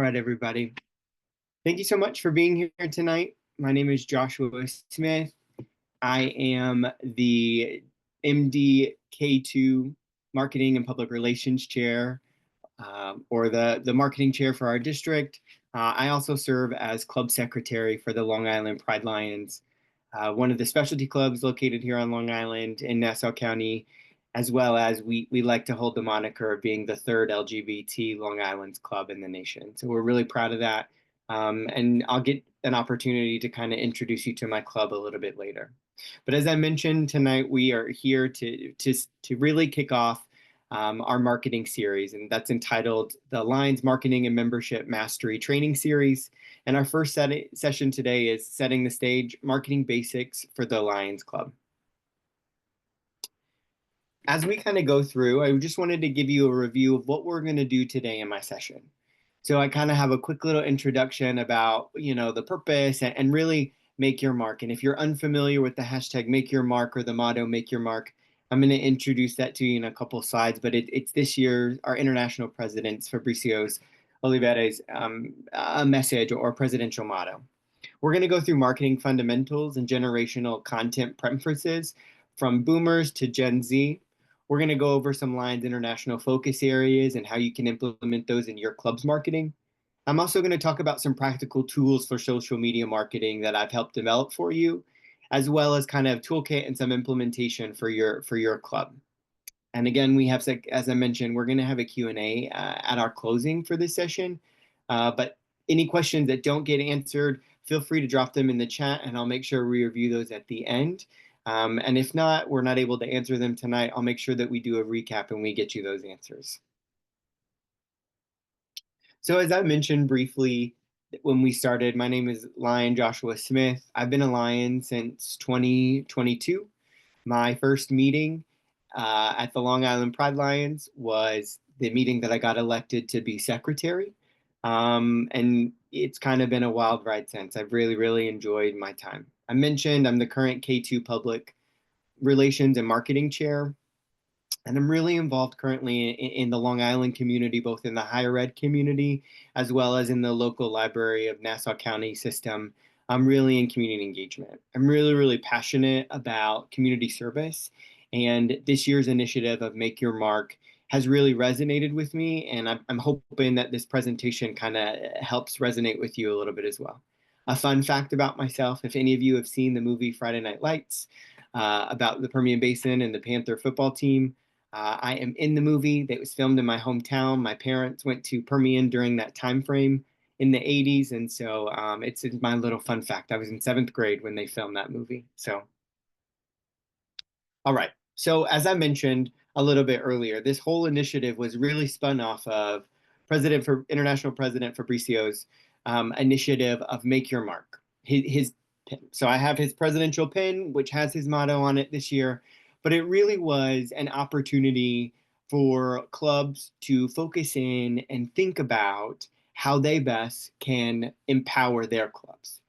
right, everybody. Thank you so much for being here tonight. My name is Joshua Smith. I am the MD K2 Marketing and Public Relations Chair, or the marketing chair for our district. I also serve as club secretary for the Long Island Pride Lions, one of the specialty clubs located here on Long Island in Nassau County, as well as we like to hold the moniker of being the third LGBT Long Island's club in the nation. So we're really proud of that. And I'll get an opportunity to kind of introduce you to my club a little bit later. But as I mentioned tonight, we are here to really kick off our marketing series, and that's entitled the Lions Marketing and Membership Mastery Training Series. And our first session today is Setting the Stage, Marketing Basics for the Lions Club. As we kind of go through, I just wanted to give you a review of what we're going to do today in my session. So I kind of have a quick little introduction about, the purpose and really make your mark. And if you're unfamiliar with the hashtag make your mark or the motto make your mark, I'm going to introduce that to you in a couple slides, but it's this year our international president's Fabricio's Oliveira's message or presidential motto. We're going to go through marketing fundamentals and generational content preferences from boomers to Gen Z. We're going to go over some Lions International focus areas and how you can implement those in your club's marketing. I'm also going to talk about some practical tools for social media marketing that I've helped develop for you, as well as kind of toolkit and some implementation for your club. And again, we have, as I mentioned, we're going to have a Q&A at our closing for this session. But any questions that don't get answered, feel free to drop them in the chat, and I'll make sure we review those at the end. And if not, we're not able to answer them tonight, I'll make sure that we do a recap and we get you those answers. So as I mentioned briefly when we started, my name is Lion Joshua Smith. I've been a Lion since 2022. My first meeting at the Long Island Pride Lions was the meeting that I got elected to be secretary. And it's kind of been a wild ride since. I've really, really enjoyed my time. I mentioned I'm the current K2 Public Relations and Marketing Chair. And I'm really involved currently in the Long Island community, both in the higher ed community, as well as in the local library of Nassau County system. I'm really in community engagement. I'm really, really passionate about community service. And this year's initiative of Make Your Mark has really resonated with me. And I'm hoping that this presentation kind of helps resonate with you a little bit as well. A fun fact about myself, if any of you have seen the movie Friday Night Lights about the Permian Basin and the Panther football team, I am in the movie that was filmed in my hometown. My parents went to Permian during that time frame in the 80s. And so it's my little fun fact. I was in 7th grade when they filmed that movie. So, all right. So as I mentioned a little bit earlier, this whole initiative was really spun off of International President Fabricio's initiative of Make Your Mark. His pin. So I have his presidential pin, which has his motto on it this year. But it really was an opportunity for clubs to focus in and think about how they best can empower their clubs.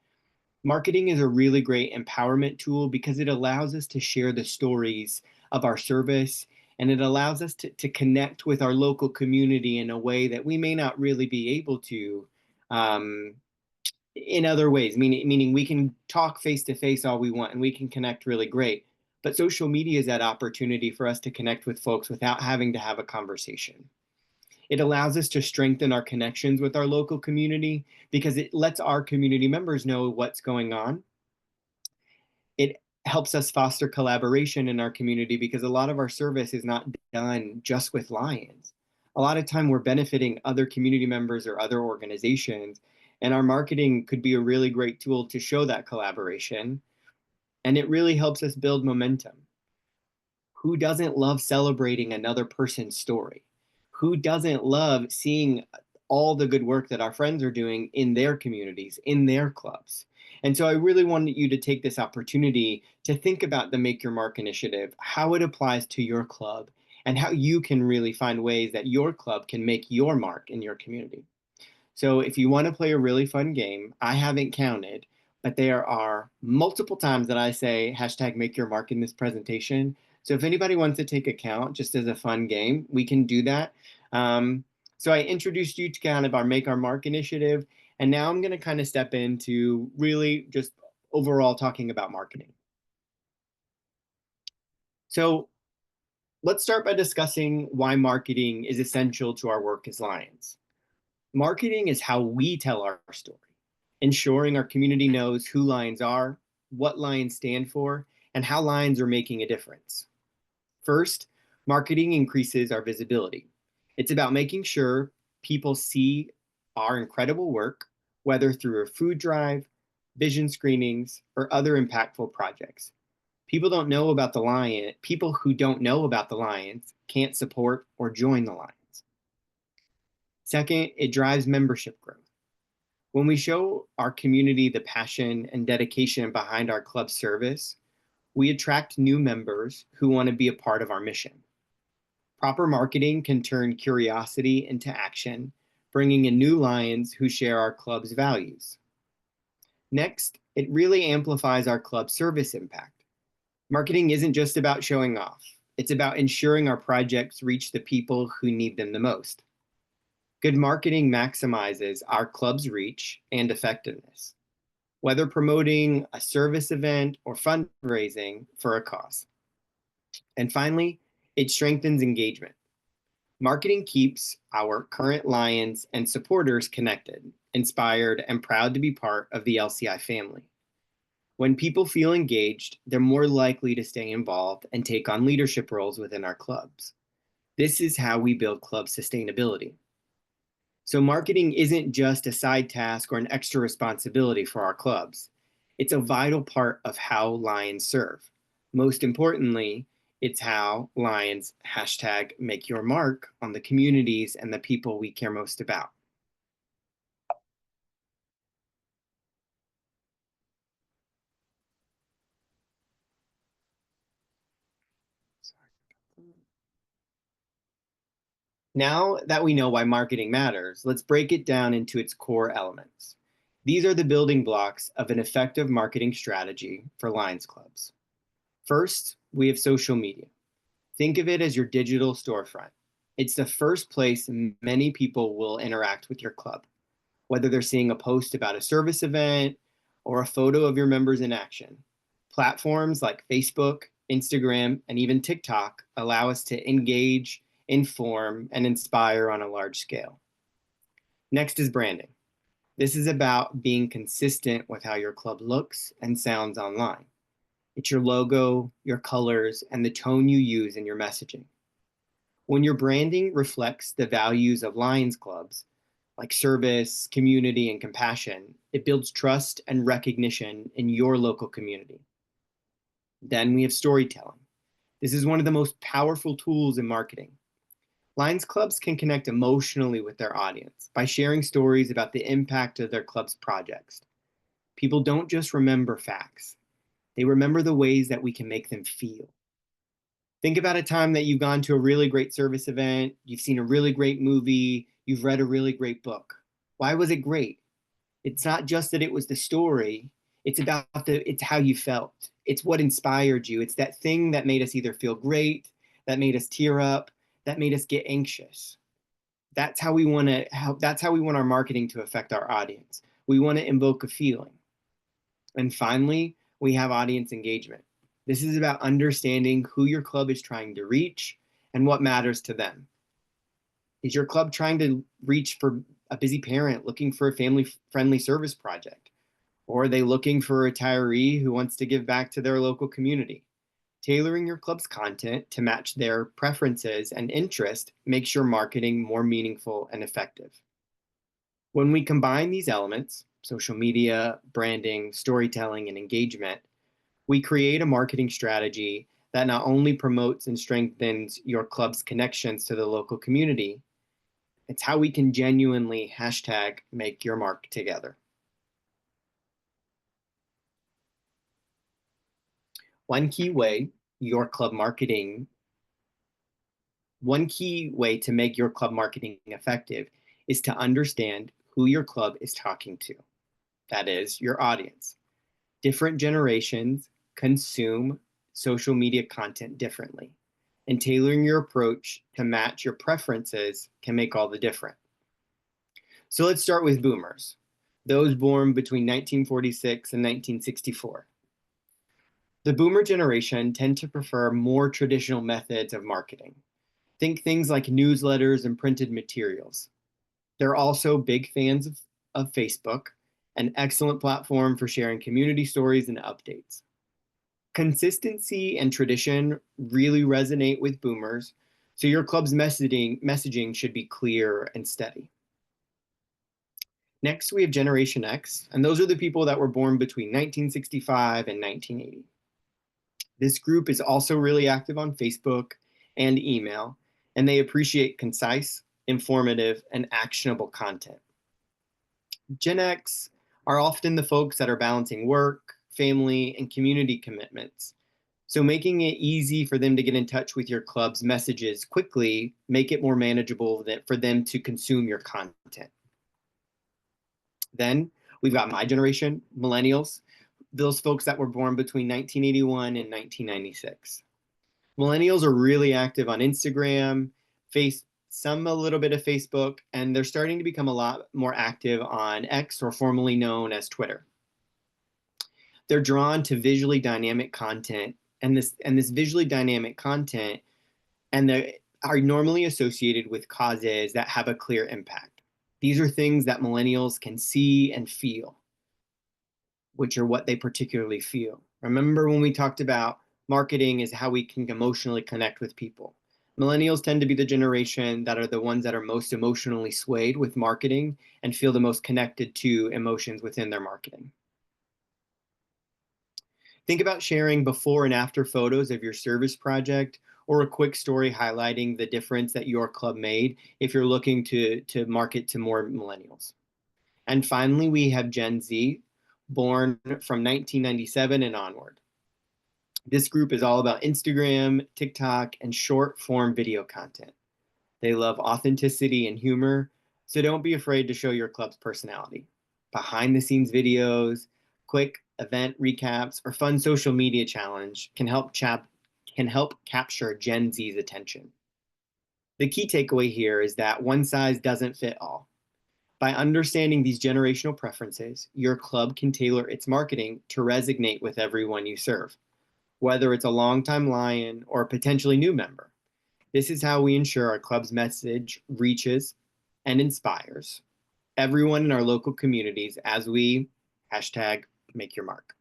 Marketing is a really great empowerment tool because it allows us to share the stories of our service, and it allows us to connect with our local community in a way that we may not really be able to in other ways, meaning we can talk face to face all we want and we can connect really great. But social media is that opportunity for us to connect with folks without having to have a conversation. It allows us to strengthen our connections with our local community because it lets our community members know what's going on. It helps us foster collaboration in our community because a lot of our service is not done just with Lions. A lot of time we're benefiting other community members or other organizations, and our marketing could be a really great tool to show that collaboration. And it really helps us build momentum. Who doesn't love celebrating another person's story? Who doesn't love seeing all the good work that our friends are doing in their communities, in their clubs? And so I really wanted you to take this opportunity to think about the Make Your Mark initiative, how it applies to your club, and how you can really find ways that your club can make your mark in your community. So if you want to play a really fun game, I haven't counted, but there are multiple times that I say hashtag make your mark in this presentation. So if anybody wants to take a count just as a fun game, we can do that. So I introduced you to kind of our Make Our Mark initiative, and now I'm going to kind of step into really just overall talking about marketing. So let's start by discussing why marketing is essential to our work as Lions. Marketing is how we tell our story, ensuring our community knows who Lions are, what Lions stand for, and how Lions are making a difference. First, marketing increases our visibility. It's about making sure people see our incredible work, whether through a food drive, vision screenings, or other impactful projects. People who don't know about the Lions can't support or join the Lions. Second, it drives membership growth. When we show our community the passion and dedication behind our club service, we attract new members who want to be a part of our mission. Proper marketing can turn curiosity into action, bringing in new Lions who share our club's values. Next, it really amplifies our club service impact. Marketing isn't just about showing off. It's about ensuring our projects reach the people who need them the most. Good marketing maximizes our club's reach and effectiveness, whether promoting a service event or fundraising for a cause. And finally, it strengthens engagement. Marketing keeps our current Lions and supporters connected, inspired, and proud to be part of the LCI family. When people feel engaged, they're more likely to stay involved and take on leadership roles within our clubs. This is how we build club sustainability. So marketing isn't just a side task or an extra responsibility for our clubs. It's a vital part of how Lions serve. Most importantly, it's how Lions #make your mark on the communities and the people we care most about. Now that we know why marketing matters, let's break it down into its core elements. These are the building blocks of an effective marketing strategy for Lions clubs. First, we have social media. Think of it as your digital storefront. It's the first place many people will interact with your club, whether they're seeing a post about a service event or a photo of your members in action. Platforms like Facebook, Instagram, and even TikTok allow us to engage, inform, and inspire on a large scale. Next is branding. This is about being consistent with how your club looks and sounds online. It's your logo, your colors, and the tone you use in your messaging. When your branding reflects the values of Lions clubs, like service, community, and compassion, it builds trust and recognition in your local community. Then we have storytelling. This is one of the most powerful tools in marketing. Lions clubs can connect emotionally with their audience by sharing stories about the impact of their club's projects. People don't just remember facts, they remember the ways that we can make them feel. Think about a time that you've gone to a really great service event, you've seen a really great movie, you've read a really great book. Why was it great? It's not just that it was the story, it's how you felt. It's what inspired you. It's that thing that made us either feel great, that made us tear up, that made us get anxious. That's how we want our marketing to affect our audience. We want to invoke a feeling. And finally, we have audience engagement. This is about understanding who your club is trying to reach and what matters to them. Is your club trying to reach for a busy parent looking for a family-friendly service project? Or are they looking for a retiree who wants to give back to their local community? Tailoring your club's content to match their preferences and interest makes your marketing more meaningful and effective. When we combine these elements, social media, branding, storytelling, and engagement, we create a marketing strategy that not only promotes and strengthens your club's connections to the local community, it's how we can genuinely #make your mark together. One key way your club marketing, one key way to make your club marketing effective is to understand who your club is talking to. That is, your audience. Different generations consume social media content differently. and tailoring your approach to match your preferences can make all the difference. So let's start with boomers, those born between 1946 and 1964. The boomer generation tend to prefer more traditional methods of marketing. Think things like newsletters and printed materials. They're also big fans of Facebook, an excellent platform for sharing community stories and updates. Consistency and tradition really resonate with boomers, so your club's messaging should be clear and steady. Next, we have Generation X, and those are the people that were born between 1965 and 1980. This group is also really active on Facebook and email, and they appreciate concise, informative, and actionable content. Gen X are often the folks that are balancing work, family, and community commitments. So making it easy for them to get in touch with your club's messages quickly make it more manageable for them to consume your content. Then we've got my generation, millennials, those folks that were born between 1981 and 1996. Millennials are really active on Instagram, a little bit of Facebook, and they're starting to become a lot more active on X, or formerly known as Twitter. They're drawn to visually dynamic content, and this visually dynamic content, and they are normally associated with causes that have a clear impact. These are things that millennials can see and feel, which are what they particularly feel. Remember when we talked about marketing is how we can emotionally connect with people. Millennials tend to be the generation that are the ones that are most emotionally swayed with marketing and feel the most connected to emotions within their marketing. Think about sharing before and after photos of your service project, or a quick story highlighting the difference that your club made if you're looking to market to more millennials. And finally, we have Gen Z, born from 1997 and onward. This group is all about Instagram, TikTok, and short form video content. They love authenticity and humor, so don't be afraid to show your club's personality. Behind the scenes videos, quick event recaps, or fun social media challenge can help capture Gen Z's attention. The key takeaway here is that one size doesn't fit all. By understanding these generational preferences, your club can tailor its marketing to resonate with everyone you serve, whether it's a longtime Lion or a potentially new member. This is how we ensure our club's message reaches and inspires everyone in our local communities as we #MakeYourMark.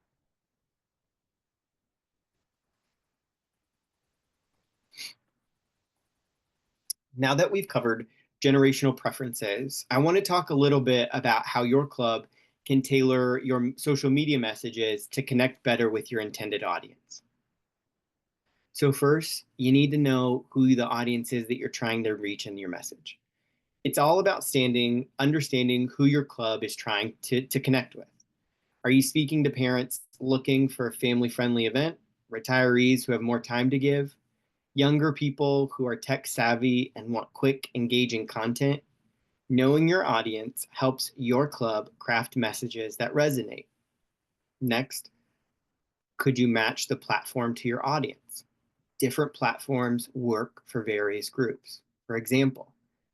Now that we've covered generational preferences, I want to talk a little bit about how your club can tailor your social media messages to connect better with your intended audience. So first, you need to know who the audience is that you're trying to reach in your message. It's all about understanding who your club is trying to connect with. Are you speaking to parents looking for a family-friendly event, retirees who have more time to give, younger people who are tech savvy and want quick, engaging content? Knowing your audience helps your club craft messages that resonate. Next, could you match the platform to your audience? Different platforms work for various groups. For example,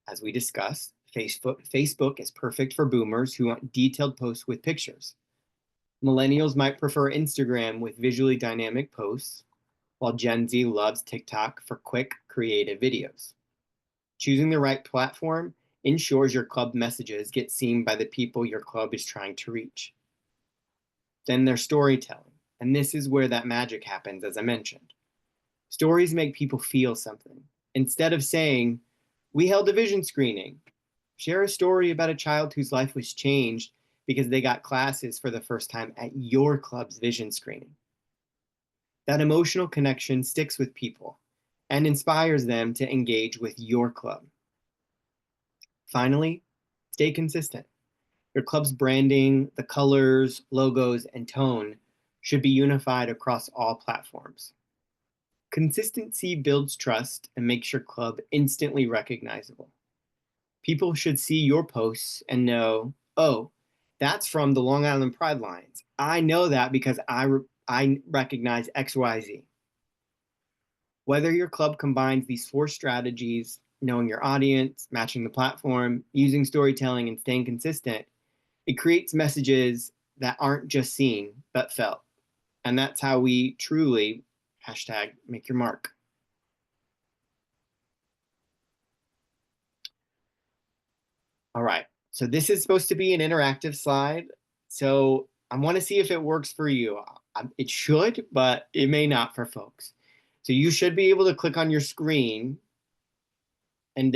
as we discussed, Facebook is perfect for boomers who want detailed posts with pictures. Millennials might prefer Instagram with visually dynamic posts, while Gen Z loves TikTok for quick, creative videos. Choosing the right platform ensures your club messages get seen by the people your club is trying to reach. Then there's storytelling, and this is where that magic happens, as I mentioned. Stories make people feel something. Instead of saying, "We held a vision screening," share a story about a child whose life was changed because they got classes for the first time at your club's vision screening. That emotional connection sticks with people and inspires them to engage with your club. Finally, stay consistent. Your club's branding, the colors, logos, and tone should be unified across all platforms. Consistency builds trust and makes your club instantly recognizable. People should see your posts and know, oh, that's from the Long Island Pride Lions. I know that because I recognize XYZ. Whether your club combines these four strategies, knowing your audience, matching the platform, using storytelling, and staying consistent, it creates messages that aren't just seen, but felt. And that's how we truly hashtag make your mark. All right, so this is supposed to be an interactive slide. So I want to see if it works for you. It should, but it may not for folks. So you should be able to click on your screen. And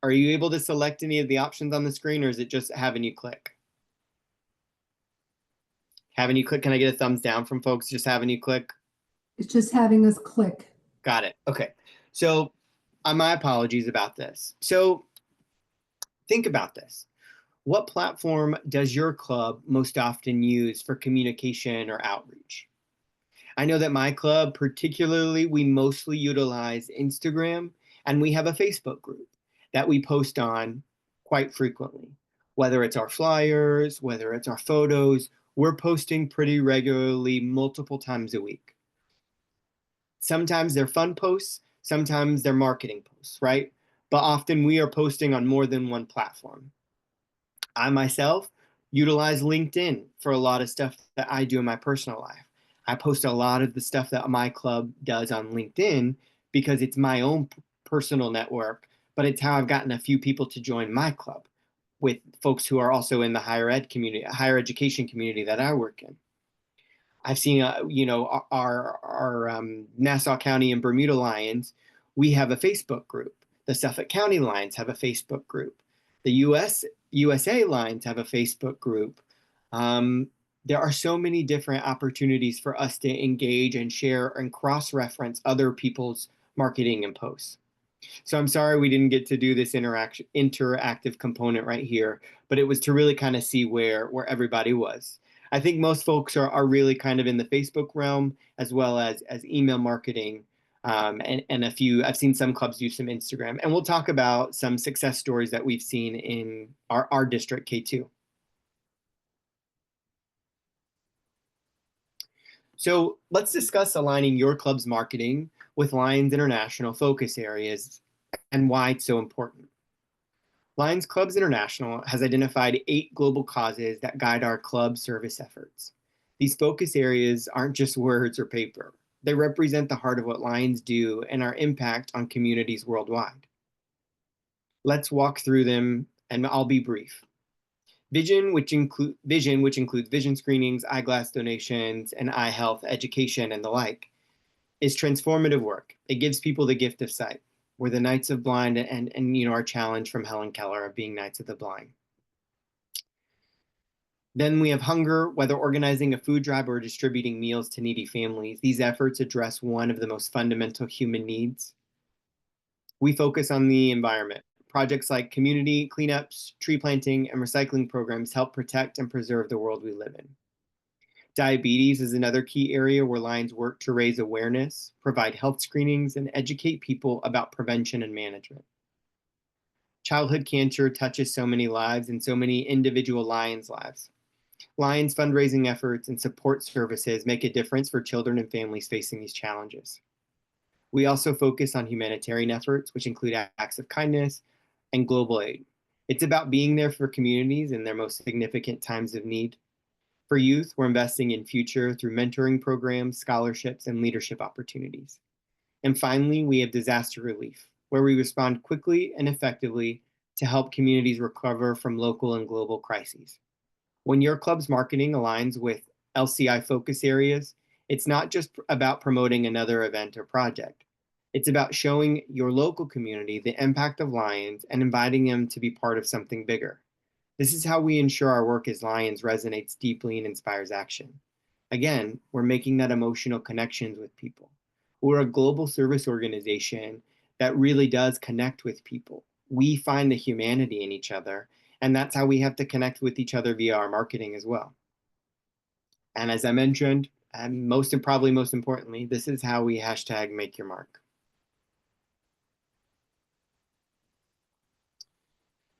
are you able to select any of the options on the screen, or is it just having you click? Having you click, can I get a thumbs down from folks just having you click? It's just having us click. Got it. Okay. So my apologies about this. So think about this. What platform does your club most often use for communication or outreach? I know that my club, particularly, we mostly utilize Instagram, and we have a Facebook group that we post on quite frequently. Whether it's our flyers, whether it's our photos, we're posting pretty regularly multiple times a week. Sometimes they're fun posts, sometimes they're marketing posts, right? But often we are posting on more than one platform. I myself utilize LinkedIn for a lot of stuff that I do in my personal life. I post a lot of the stuff that my club does on LinkedIn because it's my own personal network, but it's how I've gotten a few people to join my club with folks who are also in the higher ed community, higher education community that I work in. I've seen, our Nassau County and Bermuda Lions. We have a Facebook group. The Suffolk County Lions have a Facebook group. The USA Lions have a Facebook group. There are so many different opportunities for us to engage and share and cross-reference other people's marketing and posts. So I'm sorry we didn't get to do this interactive component right here, but it was to really kind of see where everybody was. I think most folks are really kind of in the Facebook realm as well as email marketing. And I've seen some clubs use some Instagram, and we'll talk about some success stories that we've seen in our district K2. So let's discuss aligning your club's marketing with Lions International focus areas and why it's so important. Lions Clubs International has identified 8 global causes that guide our club service efforts. These focus areas aren't just words or paper. They represent the heart of what Lions do and our impact on communities worldwide. Let's walk through them, and I'll be brief. Vision, which includes vision screenings, eyeglass donations, and eye health education and the like, is transformative work. It gives people the gift of sight. We're the Knights of Blind, and our challenge from Helen Keller of being Knights of the Blind. Then we have hunger, whether organizing a food drive or distributing meals to needy families. These efforts address one of the most fundamental human needs. We focus on the environment. Projects like community cleanups, tree planting, and recycling programs help protect and preserve the world we live in. Diabetes is another key area where Lions work to raise awareness, provide health screenings, and educate people about prevention and management. Childhood cancer touches so many lives and so many individual Lions' lives. Lions fundraising efforts and support services make a difference for children and families facing these challenges. We also focus on humanitarian efforts, which include acts of kindness and global aid. It's about being there for communities in their most significant times of need. For youth, we're investing in future through mentoring programs, scholarships, and leadership opportunities. And finally, we have disaster relief, where we respond quickly and effectively to help communities recover from local and global crises. When your club's marketing aligns with LCI focus areas, it's not just about promoting another event or project. It's about showing your local community the impact of Lions and inviting them to be part of something bigger. This is how we ensure our work as Lions resonates deeply and inspires action. Again, we're making that emotional connections with people. We're a global service organization that really does connect with people. We find the humanity in each other, and that's how we have to connect with each other via our marketing as well. And as I mentioned, and most importantly, this is how we hashtag make your mark.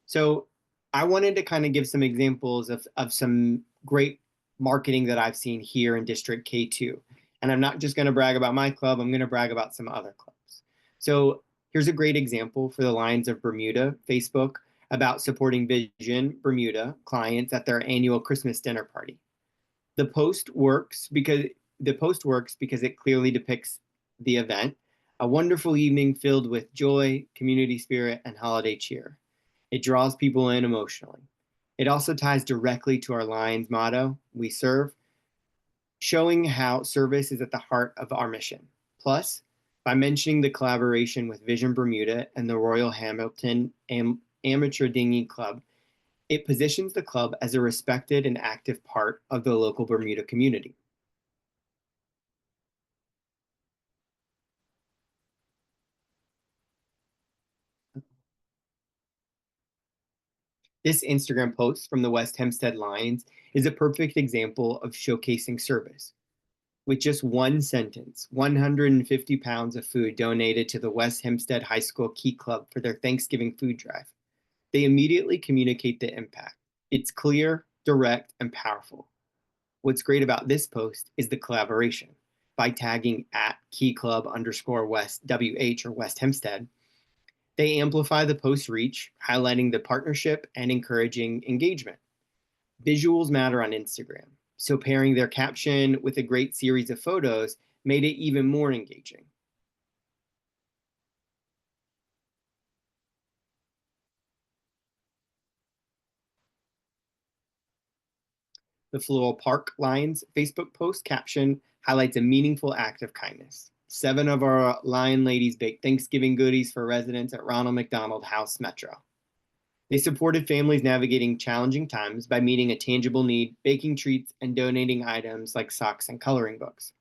So I wanted to kind of give some examples of some great marketing that I've seen here in District K2. And I'm not just going to brag about my club, I'm going to brag about some other clubs. So here's a great example for the Lions of Bermuda Facebook about supporting Vision Bermuda clients at their annual Christmas dinner party. The post works because it clearly depicts the event, a wonderful evening filled with joy, community spirit, and holiday cheer. It draws people in emotionally. It also ties directly to our Lions motto, "We serve," showing how service is at the heart of our mission. Plus, by mentioning the collaboration with Vision Bermuda and the Royal Hamilton Amateur Dinghy Club, it positions the club as a respected and active part of the local Bermuda community. This Instagram post from the West Hempstead Lions is a perfect example of showcasing service. With just one sentence, 150 pounds of food donated to the West Hempstead High School Key Club for their Thanksgiving food drive. They immediately communicate the impact. It's clear, direct, and powerful. What's great about this post is the collaboration. By tagging at Key Club _ West WH or West Hempstead, they amplify the post reach, highlighting the partnership and encouraging engagement. Visuals matter on Instagram, so pairing their caption with a great series of photos made it even more engaging. The Floral Park Lions Facebook post caption highlights a meaningful act of kindness. 7 of our Lion ladies baked Thanksgiving goodies for residents at Ronald McDonald House Metro. They supported families navigating challenging times by meeting a tangible need, baking treats, and donating items like socks and coloring books.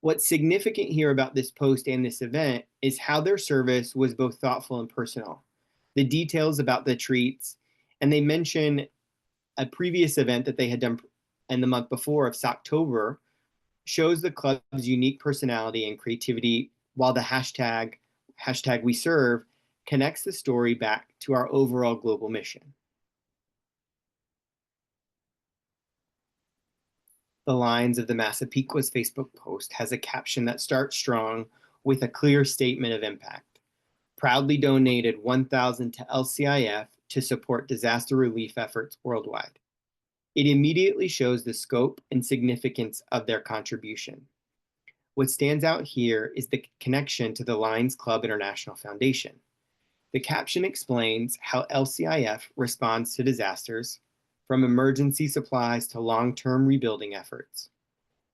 What's significant here about this post and this event is how their service was both thoughtful and personal. The details about the treats, and they mention a previous event that they had done in the month before of Socktober, shows the club's unique personality and creativity, while the hashtag we serve connects the story back to our overall global mission. The Lions of the Massapequa's Facebook post has a caption that starts strong with a clear statement of impact. Proudly donated 1,000 to LCIF to support disaster relief efforts worldwide. It immediately shows the scope and significance of their contribution. What stands out here is the connection to the Lions Club International Foundation. The caption explains how LCIF responds to disasters, from emergency supplies to long-term rebuilding efforts.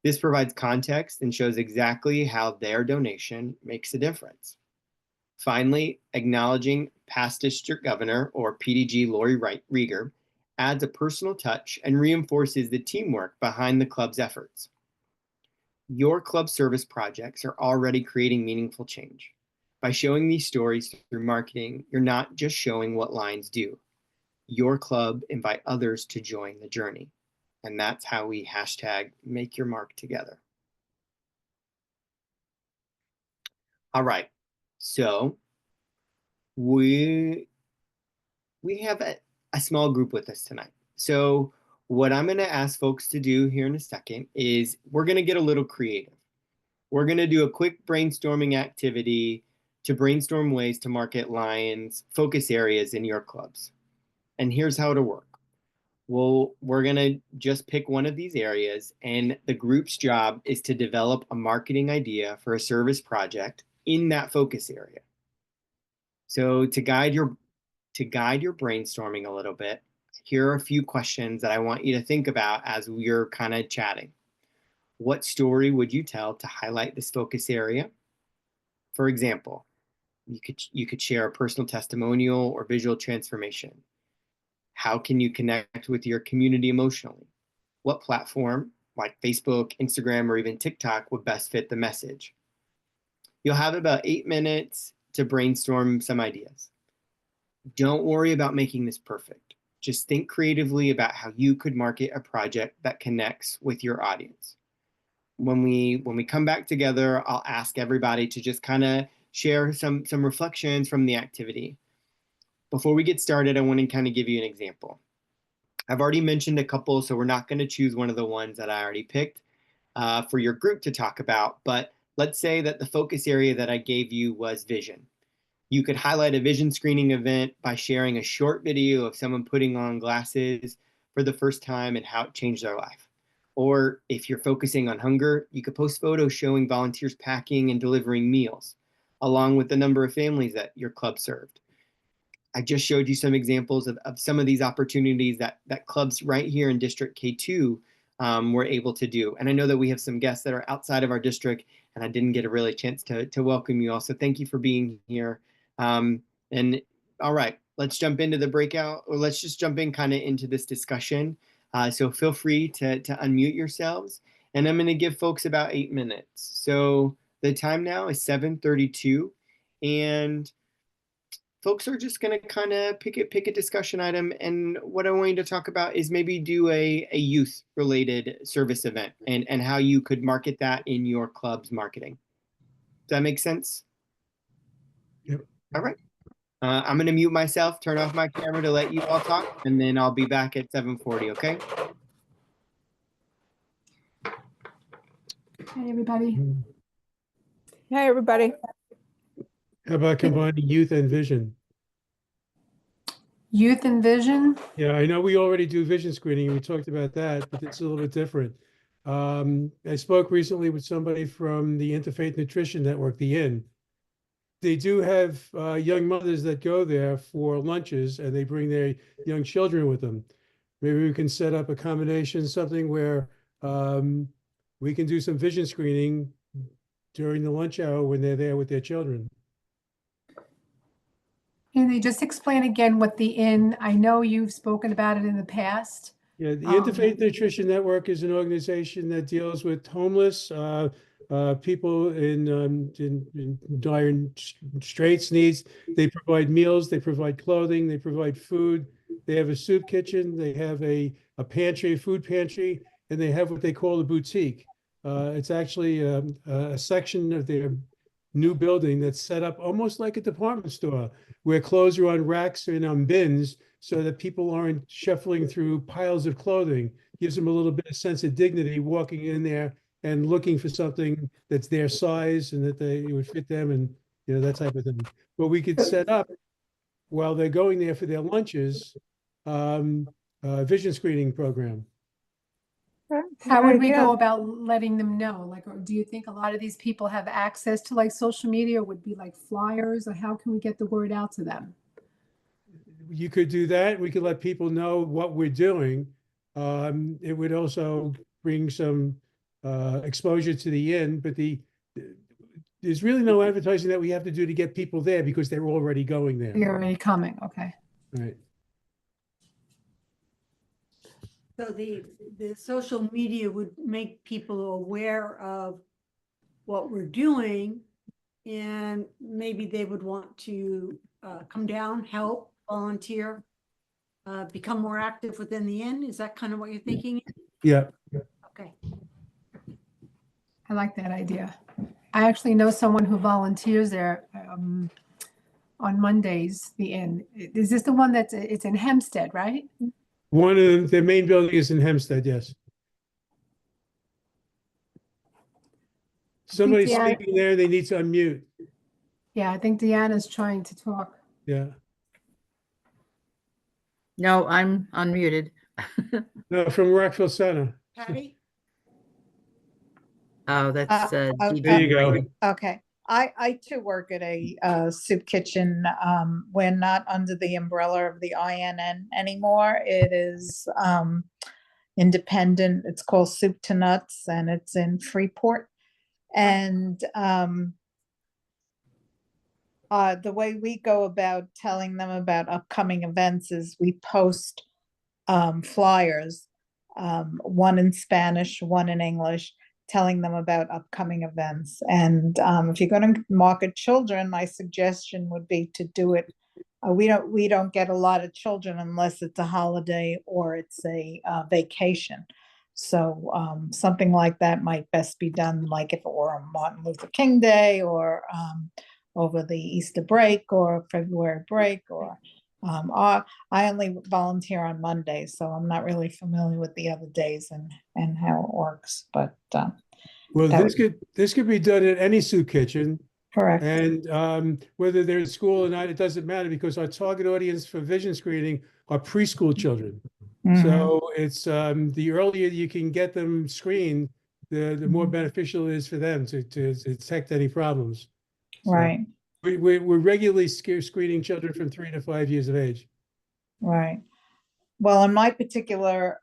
This provides context and shows exactly how their donation makes a difference. Finally, acknowledging past district governor, or PDG, Lori Rieger, adds a personal touch and reinforces the teamwork behind the club's efforts. Your club service projects are already creating meaningful change. By showing these stories through marketing, you're not just showing what Lions do. Your club invite others to join the journey. And that's how we hashtag make your mark together. All right, so we have a small group with us tonight. So what I'm going to ask folks to do here in a second is we're going to get a little creative. We're going to do a quick brainstorming activity to brainstorm ways to market Lions focus areas in your clubs. And here's how it'll work. Well, we're going to just pick one of these areas, and the group's job is to develop a marketing idea for a service project in that focus area. So to guide your brainstorming a little bit, here are a few questions that I want you to think about as we're kind of chatting. What story would you tell to highlight this focus area? For example, you could share a personal testimonial or visual transformation. How can you connect with your community emotionally? What platform, like Facebook, Instagram, or even TikTok, would best fit the message? You'll have about 8 minutes to brainstorm some ideas. Don't worry about making this perfect. Just think creatively about how you could market a project that connects with your audience. When we come back together, I'll ask everybody to just kind of share some reflections from the activity. Before we get started, I want to kind of give you an example. I've already mentioned a couple, so we're not going to choose one of the ones that I already picked. for your group to talk about. But let's say that the focus area that I gave you was vision. You could highlight a vision screening event by sharing a short video of someone putting on glasses for the first time and how it changed their life. Or if you're focusing on hunger, you could post photos showing volunteers packing and delivering meals, along with the number of families that your club served. I just showed you some examples of some of these opportunities that clubs right here in District K2 were able to do. And I know that we have some guests that are outside of our district, and I didn't get a really chance to welcome you all. So thank you for being here. And all right, let's jump into the breakout, or let's just jump in kind of into this discussion. So feel free to unmute yourselves. And I'm going to give folks about 8 minutes. So the time now is 7:32, and folks are just going to kind of pick a discussion item. And what I want you to talk about is maybe do a youth related service event and how you could market that in your club's marketing. Does that make sense? Yep. All right. I'm going to mute myself, turn off my camera to let you all talk, and then I'll be back at 7:40, okay? Hey, everybody. Hi, everybody. How about combining youth and vision? Youth and vision. Yeah, I know we already do vision screening. We talked about that, but it's a little bit different. I spoke recently with somebody from the Interfaith Nutrition Network, the IN. They do have young mothers that go there for lunches, and they bring their young children with them. Maybe we can set up a combination, something where we can do some vision screening during the lunch hour when they're there with their children. Can they just explain again what the IN, I know you've spoken about it in the past. Yeah, the Interfaith Nutrition Network is an organization that deals with homeless people in dire straits needs. They provide meals, they provide clothing, they provide food. They have a soup kitchen, they have a pantry, a food pantry, and they have what they call a boutique. It's actually a section of their new building that's set up almost like a department store, where clothes are on racks and on bins so that people aren't shuffling through piles of clothing. Gives them a little bit of sense of dignity walking in there and looking for something that's their size and that it would fit them, and that type of thing. But we could set up, while they're going there for their lunches, a vision screening program. How would we go about letting them know? Like, or do you think a lot of these people have access to like social media, or would be like flyers, or how can we get the word out to them? You could do that. We could let people know what we're doing. It would also bring some exposure to the IN, but there's really no advertising that we have to do to get people there because they're already going there. You're already coming. Okay. Right. So the social media would make people aware of what we're doing, and maybe they would want to come down, help, volunteer, become more active within the IN. Is that kind of what you're thinking? Yeah. Okay. I like that idea. I actually know someone who volunteers there on Mondays, the IN. Is this the one it's in Hempstead, right? One of their main building is in Hempstead, yes. Somebody's speaking there, they need to unmute. Yeah, I think Deanna's trying to talk. Yeah. No, I'm unmuted. No, from Rockville Center. Patty? Oh, that's There Dee you go. Okay. I too work at a soup kitchen. We're not under the umbrella of the INN anymore. It is independent. It's called Soup to Nuts, and it's in Freeport. And the way we go about telling them about upcoming events is we post flyers, one in Spanish, one in English, telling them about upcoming events. And if you're going to market children, my suggestion would be to do it. We don't get a lot of children unless it's a holiday or it's a vacation. So something like that might best be done, like if it were on Martin Luther King Day, or over the Easter break or February break, or I only volunteer on Mondays, so I'm not really familiar with the other days and how it works. But Well, That this could be done at any soup kitchen. Correct. And whether they're in school or not, it doesn't matter because our target audience for vision screening are preschool children. Mhm. So it's the earlier you can get them screened, the more Mhm. beneficial it is for them to detect any problems. So Right, we're regularly screening children from 3 to 5 years of age. right. Well, in my particular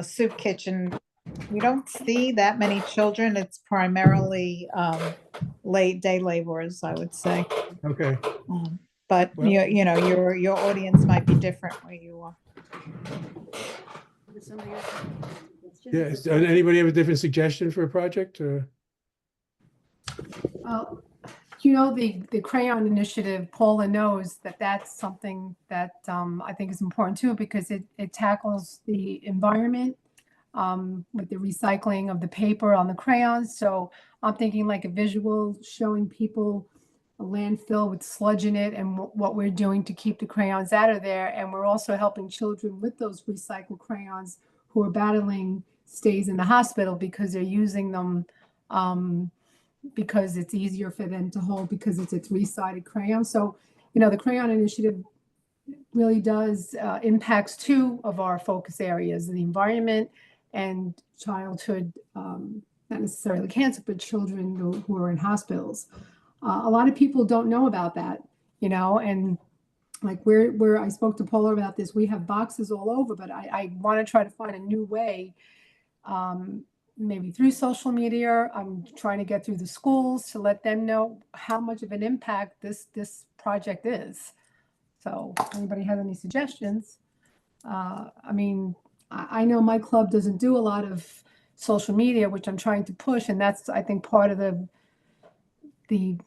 soup kitchen, we don't see that many children. It's primarily late day laborers, I would say. Okay. But Well- you know, your audience might be different where you are. Does somebody else have a question? Yeah. Anybody have a different suggestion for a project? Or? You know, the crayon initiative, Paula knows that that's something that I think is important too, because it tackles the environment with the recycling of the paper on the crayons. So I'm thinking like a visual showing people a landfill with sludge in it and what we're doing to keep the crayons out of there. And we're also helping children with those recycled crayons who are battling stays in the hospital because they're using them because it's easier for them to hold because it's a three-sided crayon. So, you know, the Crayon Initiative really does impacts two of our focus areas, the environment and childhood, not necessarily cancer, but children who are in hospitals. A lot of people don't know about that, you know, and like where I spoke to Paula about this, we have boxes all over, but I want to try to find a new way, maybe through social media. I'm trying to get through the schools to let them know how much of an impact this project is. So anybody has any suggestions? I mean, I know my club doesn't do a lot of social media, which I'm trying to push, and that's, I think, part of the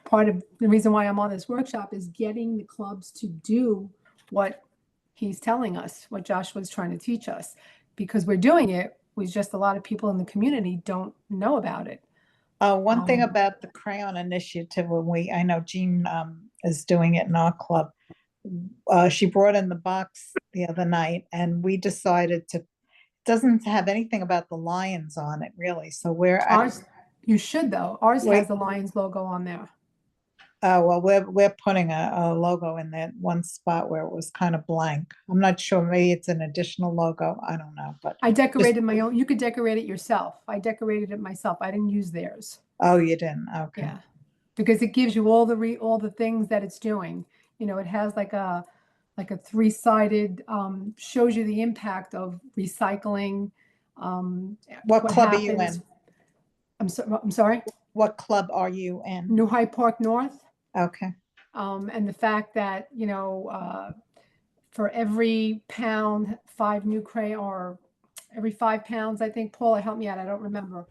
part of the reason why I'm on this workshop is getting the clubs to do what he's telling us, what Joshua's trying to teach us, because we're doing it. We just, a lot of people in the community don't know about it. One thing about the Crayon Initiative, I know Jean is doing it in our club. She brought in the box the other night and we decided to, it doesn't have anything about the Lions on it really. So Ours, you should though. Ours Wait. has the Lions logo on there. well, we're putting a logo in that one spot where it was kind of blank. I'm not sure, maybe it's an additional logo. I don't know, but. I decorated my own. You could decorate it yourself. I decorated it myself. I didn't use theirs. Oh, you didn't? Okay. Yeah, because it gives you all the things that it's doing. You know, it has like a three-sided, shows you the impact of recycling. What club are you happens. in? I'm sorry. What club are you in? New Hyde Park North. Okay. And the fact that, you know, for every pound, 5 new crayon, or every 5 pounds, I think, Paula, help me out, I don't remember,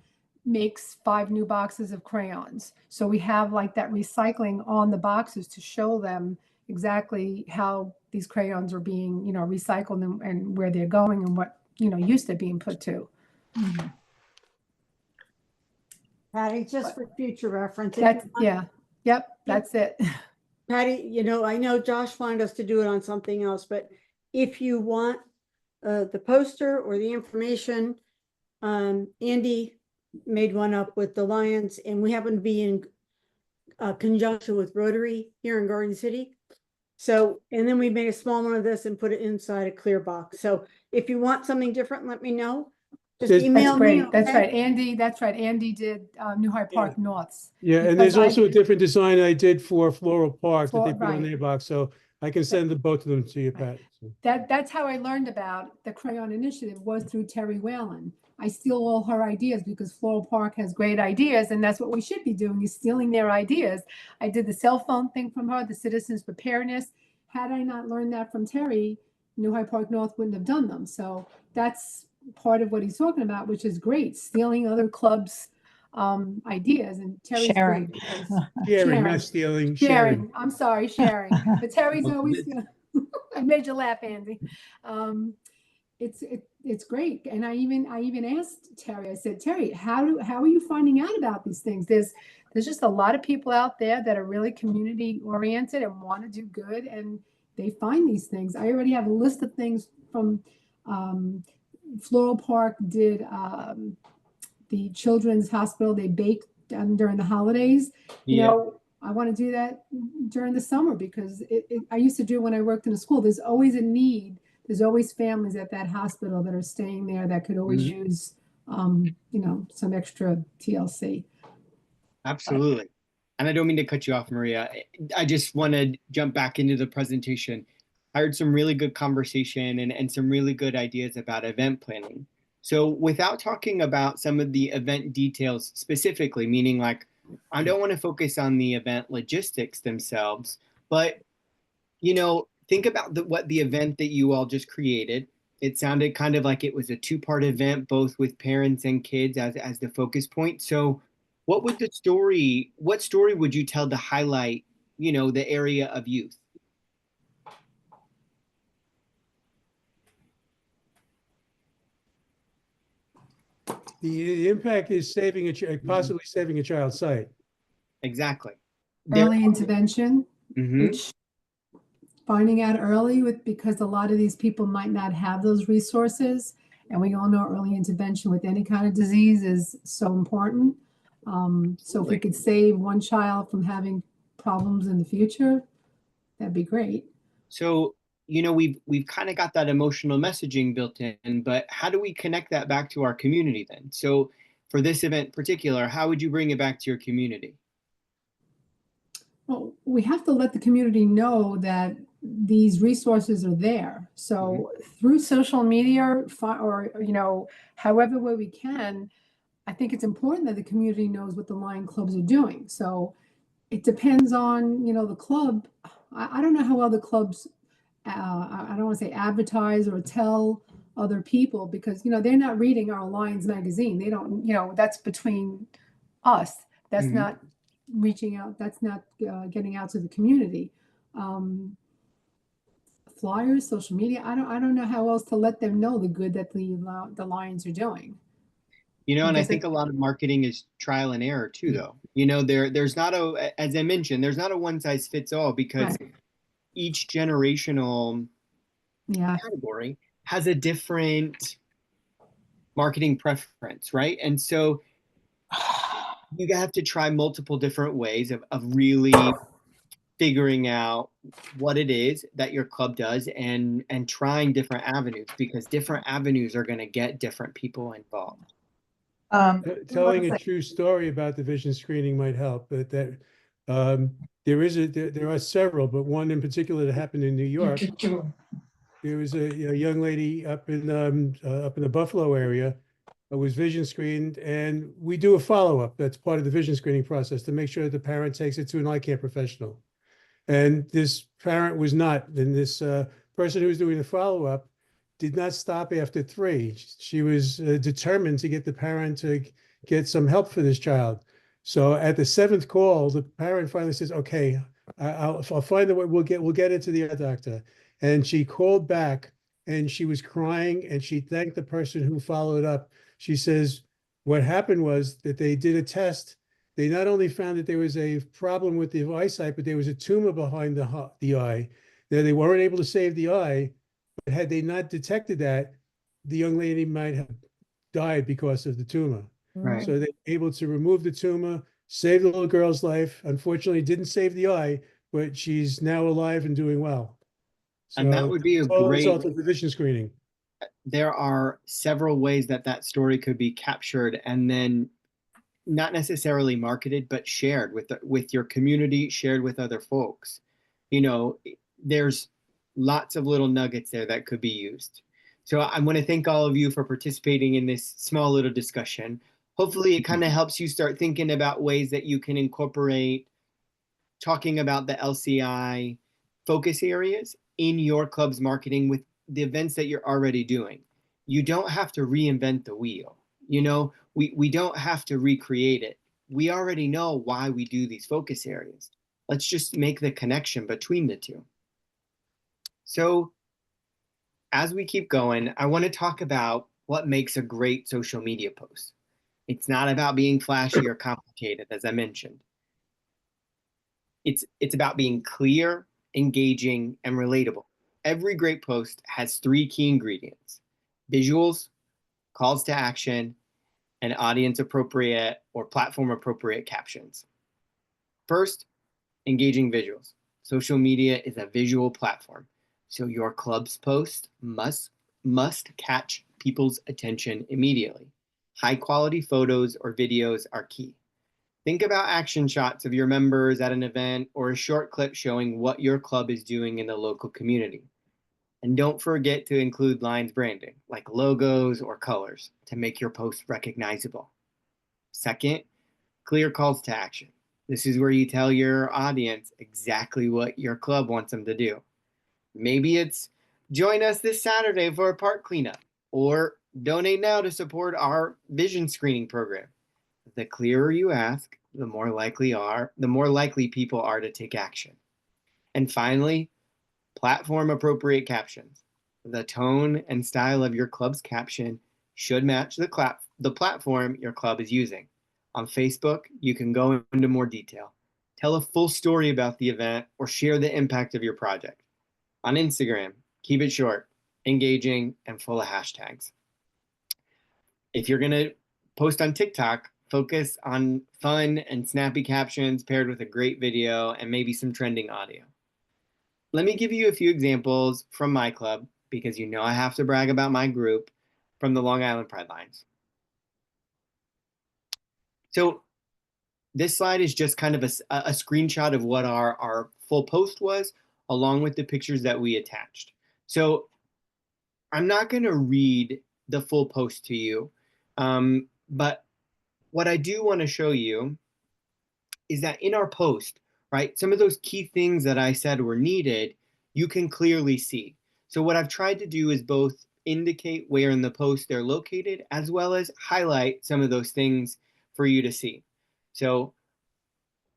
makes 5 new boxes of crayons. So we have like that recycling on the boxes to show them exactly how these crayons are being, you know, recycled and where they're going and what, you know, use they're being put to. Mhm. Patty, just for future reference. if That's, you want- yeah, yep, that's it. Patty, you know, I know Josh wanted us to do it on something else, but if you want the poster or the information, Andy made one up with the Lions, and we happen to be in conjunction with Rotary here in Garden City. So, and then we made a small one of this and put it inside a clear box. So if you want something different, let me know. Just There's- email That's me. great. That's okay? right. Andy, that's right. Andy did New Hyde Park Norths. Yeah, and Because there's I- also a different design I did for Floral Park that they put on Right. their box, so I can send both of them to you, Pat. So- That's how I learned about the Crayon Initiative, was through Terry Whalen. I steal all her ideas because Floral Park has great ideas, and that's what we should be doing, is stealing their ideas. I did the cell phone thing from her, the citizens preparedness. Had I not learned that from Terry, New Hyde Park North wouldn't have done them. So that's part of what he's talking about, which is great, stealing other clubs' ideas. And Terry's Sharing. great because Sharing, Sharing. not stealing, sharing. sharing. I'm sorry, sharing. But Terry's always, I made you laugh, Andy. It's great. And I even asked Terry, I said, Terry, how are you finding out about these things? There's just a lot of people out there that are really community oriented and want to do good, and they find these things. I already have a list of things from Floral Park did the Children's Hospital. They baked during the holidays. You Yeah. know, I want to do that during the summer because I used to do it when I worked in a school. There's always a need. There's always families at that hospital that are staying there that could always use, you know, some extra TLC. Absolutely. And I don't mean to cut you off, Maria. I just want to jump back into the presentation. I heard some really good conversation and some really good ideas about event planning. So without talking about some of the event details specifically, meaning like, I don't want to focus on the event logistics themselves, but, you know, think about what the event that you all just created. It sounded kind of like it was a two-part event, both with parents and kids as the focus point. So what story would you tell to highlight, you know, the area of youth? The impact is possibly saving a child's sight. Exactly. Early intervention, Mhm. which finding out early because a lot of these people might not have those resources. And we all know early intervention with any kind of disease is so important. So if we could save one child from having problems in the future, that'd be great. So, you know, we've kind of got that emotional messaging built in, but how do we connect that back to our community then? So for this event in particular, how would you bring it back to your community? Well, we have to let the community know that these resources are there. So through social media or, you know, however way we can, I think it's important that the community knows what the Lion clubs are doing. So it depends on, you know, the club. I don't know how well the clubs, I don't want to say advertise or tell other people because, you know, they're not reading our Lions magazine. They don't, you know, that's between us. That's not reaching out. That's not getting out to the community. Flyers, social media. I don't know how else to let them know the good that the Lions are doing. You know, and I Because think a lot of marketing is trial and error too, though. You know, there's not as I mentioned, there's not a one size fits all because Right. each generational Yeah. category has a different marketing preference, right? And so you have to try multiple different ways of really figuring out what it is that your club does and trying different avenues because different avenues are going to get different people involved. Telling a true story about the vision screening might help, but there are several, but one in particular that happened in New York. There was a young lady up in the Buffalo area who was vision screened, and we do a follow-up. That's part of the vision screening process to make sure that the parent takes it to an eye care professional. And this parent was not, and this person who was doing the follow-up did not stop after 3. She was determined to get the parent to get some help for this child. So at the 7th call, the parent finally says, "Okay, I'll find a way. We'll get it to the eye doctor." And she called back, and she was crying, and she thanked the person who followed up. She says, "What happened was that they did a test. They not only found that there was a problem with the eyesight, but there was a tumor behind the eye. They weren't able to save the eye, but had they not detected that, the young lady might have died because of the tumor." Right. So they were able to remove the tumor, save the little girl's life. Unfortunately, didn't save the eye, but she's now alive and doing well. And that So would be a it's all a great, result of the vision screening. there are several ways that story could be captured and then not necessarily marketed, but shared with your community, shared with other folks. You know, there's lots of little nuggets there that could be used. So I want to thank all of you for participating in this small little discussion. Hopefully it kind of helps you start thinking about ways that you can incorporate talking about the LCI focus areas in your club's marketing with the events that you're already doing. You don't have to reinvent the wheel. You know, we don't have to recreate it. We already know why we do these focus areas. Let's just make the connection between the two. So as we keep going, I want to talk about what makes a great social media post. It's not about being flashy or complicated, as I mentioned. It's about being clear, engaging, and relatable. Every great post has 3 key ingredients: visuals, calls to action, and audience appropriate or platform appropriate captions. First, engaging visuals. Social media is a visual platform, so your club's post must catch people's attention immediately. High quality photos or videos are key. Think about action shots of your members at an event or a short clip showing what your club is doing in the local community. And don't forget to include Lions branding, like logos or colors, to make your post recognizable. Second, clear calls to action. This is where you tell your audience exactly what your club wants them to do. Maybe it's join us this Saturday for a park cleanup, or donate now to support our vision screening program. The clearer you ask, the more likely people are to take action. And finally, platform appropriate captions. The tone and style of your club's caption should match the platform your club is using. On Facebook, you can go into more detail, tell a full story about the event, or share the impact of your project. On Instagram, keep it short, engaging, and full of hashtags. If you're going to post on TikTok, focus on fun and snappy captions paired with a great video and maybe some trending audio. Let me give you a few examples from my club, because you know I have to brag about my group, from the Long Island Pride Lions. So this slide is just kind of a screenshot of what our full post was, along with the pictures that we attached. So I'm not going to read the full post to you, but what I do want to show you is that in our post, right, some of those key things that I said were needed, you can clearly see. So what I've tried to do is both indicate where in the post they're located, as well as highlight some of those things for you to see. So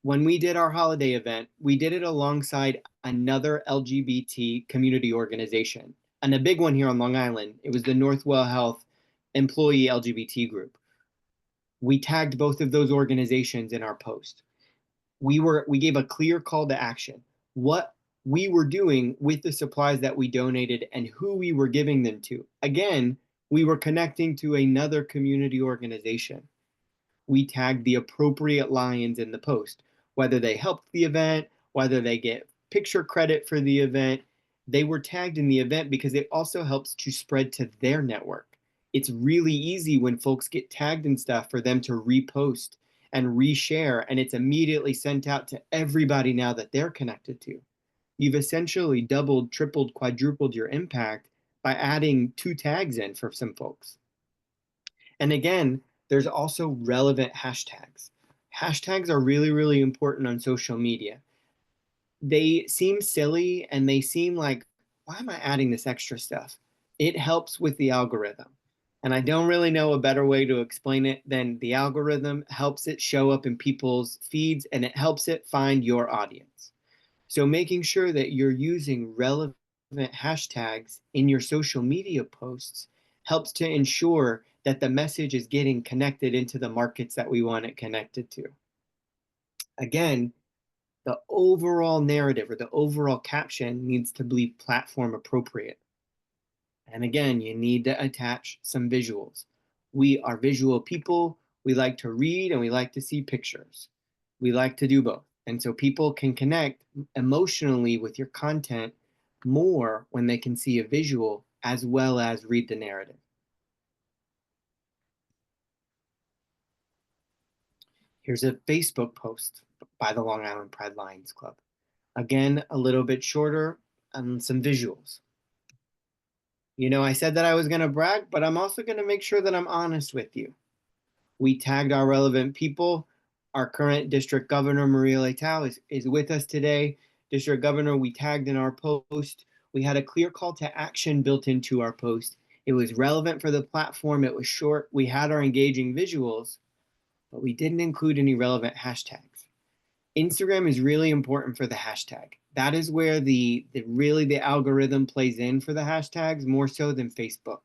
when we did our holiday event, we did it alongside another LGBT community organization, and a big one here on Long Island. It was the Northwell Health Employee LGBT Group. We tagged both of those organizations in our post. We gave a clear call to action, what we were doing with the supplies that we donated and who we were giving them to. Again, we were connecting to another community organization. We tagged the appropriate Lions in the post, whether they helped the event, whether they get picture credit for the event. They were tagged in the event because it also helps to spread to their network. It's really easy when folks get tagged and stuff for them to repost and reshare, and it's immediately sent out to everybody now that they're connected to. You've essentially doubled, tripled, quadrupled your impact by adding 2 tags in for some folks. And again, there's also relevant hashtags. Hashtags are really, really important on social media. They seem silly and they seem like, why am I adding this extra stuff? It helps with the algorithm. And I don't really know a better way to explain it than the algorithm helps it show up in people's feeds, and it helps it find your audience. So making sure that you're using relevant hashtags in your social media posts helps to ensure that the message is getting connected into the markets that we want it connected to. Again, the overall narrative or the overall caption needs to be platform appropriate. And again, you need to attach some visuals. We are visual people. We like to read and we like to see pictures. We like to do both. And so people can connect emotionally with your content more when they can see a visual as well as read the narrative. Here's a Facebook post by the Long Island Pride Lions Club. Again, a little bit shorter and some visuals. You know, I said that I was going to brag, but I'm also going to make sure that I'm honest with you. We tagged our relevant people. Our current district governor, Maria Leitao, is with us today. District governor, we tagged in our post. We had a clear call to action built into our post. It was relevant for the platform. It was short. We had our engaging visuals, but we didn't include any relevant hashtags. Instagram is really important for the hashtag. That is where the algorithm plays in for the hashtags more so than Facebook.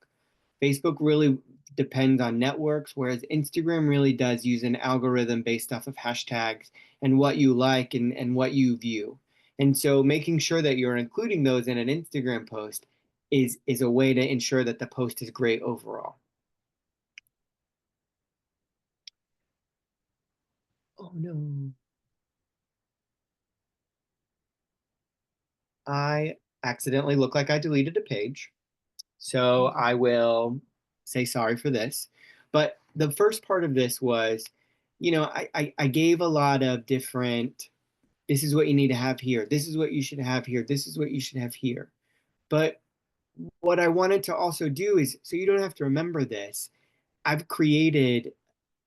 Facebook really depends on networks, whereas Instagram really does use an algorithm based off of hashtags and what you like and what you view. And so making sure that you're including those in an Instagram post is a way to ensure that the post is great overall. Oh no. I accidentally look like I deleted a page. So I will say sorry for this. But the first part of this was, I gave a lot of different, this is what you need to have here. This is what you should have here. This is what you should have here. But what I wanted to also do is, so you don't have to remember this, I've created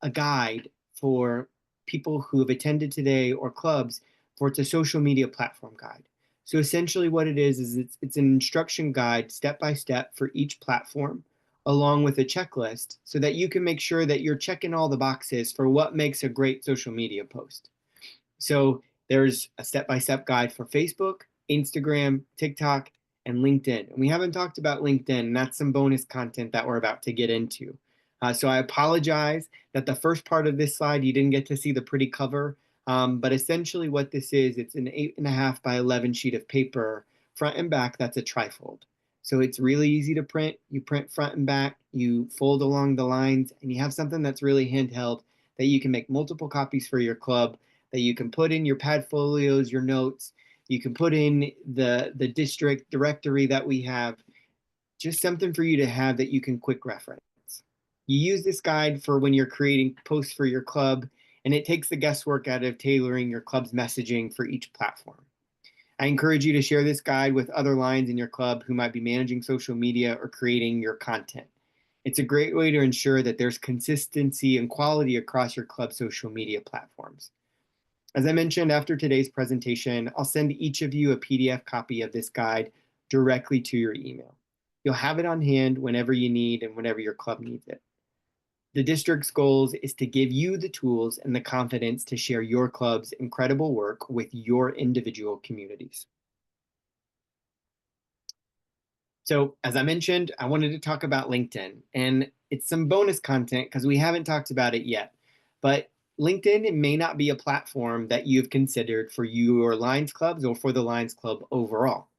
a guide for people who have attended today or clubs for it's a social media platform guide. So essentially what it is it's an instruction guide step by step for each platform along with a checklist so that you can make sure that you're checking all the boxes for what makes a great social media post. So there's a step-by-step guide for Facebook, Instagram, TikTok, and LinkedIn. And we haven't talked about LinkedIn, and that's some bonus content that we're about to get into. So I apologize that the first part of this slide, you didn't get to see the pretty cover. But essentially what this is, it's an 8.5 by 11 sheet of paper, front and back, that's a trifold. So it's really easy to print. You print front and back, you fold along the lines, and you have something that's really handheld that you can make multiple copies for your club, that you can put in your Padfolios, your notes, you can put in the district directory that we have, just something for you to have that you can quick reference. You use this guide for when you're creating posts for your club, and it takes the guesswork out of tailoring your club's messaging for each platform. I encourage you to share this guide with other Lions in your club who might be managing social media or creating your content. It's a great way to ensure that there's consistency and quality across your club's social media platforms. As I mentioned, after today's presentation, I'll send each of you a PDF copy of this guide directly to your email. You'll have it on hand whenever you need and whenever your club needs it. The district's goals is to give you the tools and the confidence to share your club's incredible work with your individual communities. So as I mentioned, I wanted to talk about LinkedIn, and it's some bonus content because we haven't talked about it yet, but LinkedIn may not be a platform that you've considered for your Lions clubs or for the Lions Club overall.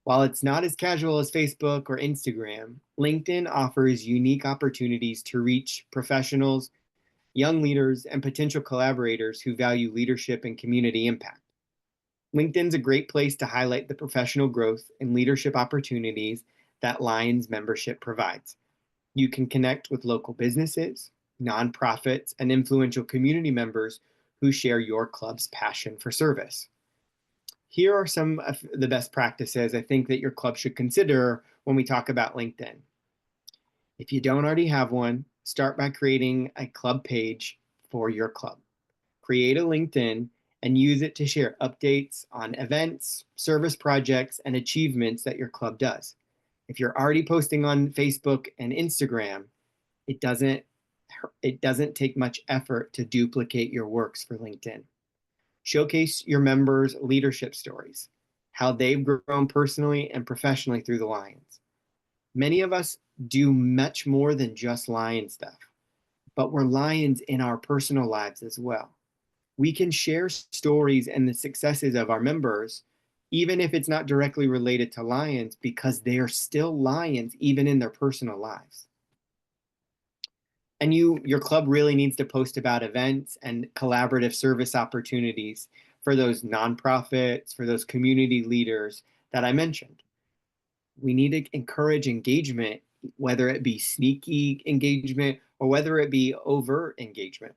While it's not as casual as Facebook or Instagram, LinkedIn offers unique opportunities to reach professionals, young leaders, and potential collaborators who value leadership and community impact. LinkedIn's a great place to highlight the professional growth and leadership opportunities that Lions membership provides. You can connect with local businesses, nonprofits, and influential community members who share your club's passion for service. Here are some of the best practices I think that your club should consider when we talk about LinkedIn. If you don't already have one, start by creating a club page for your club. Create a LinkedIn and use it to share updates on events, service projects, and achievements that your club does. If you're already posting on Facebook and Instagram, it doesn't take much effort to duplicate your works for LinkedIn. Showcase your members' leadership stories, how they've grown personally and professionally through the Lions. Many of us do much more than just Lion stuff, but we're Lions in our personal lives as well. We can share stories and the successes of our members, even if it's not directly related to Lions, because they are still Lions even in their personal lives. And your club really needs to post about events and collaborative service opportunities for those nonprofits, for those community leaders that I mentioned. We need to encourage engagement, whether it be sneaky engagement or whether it be overt engagement.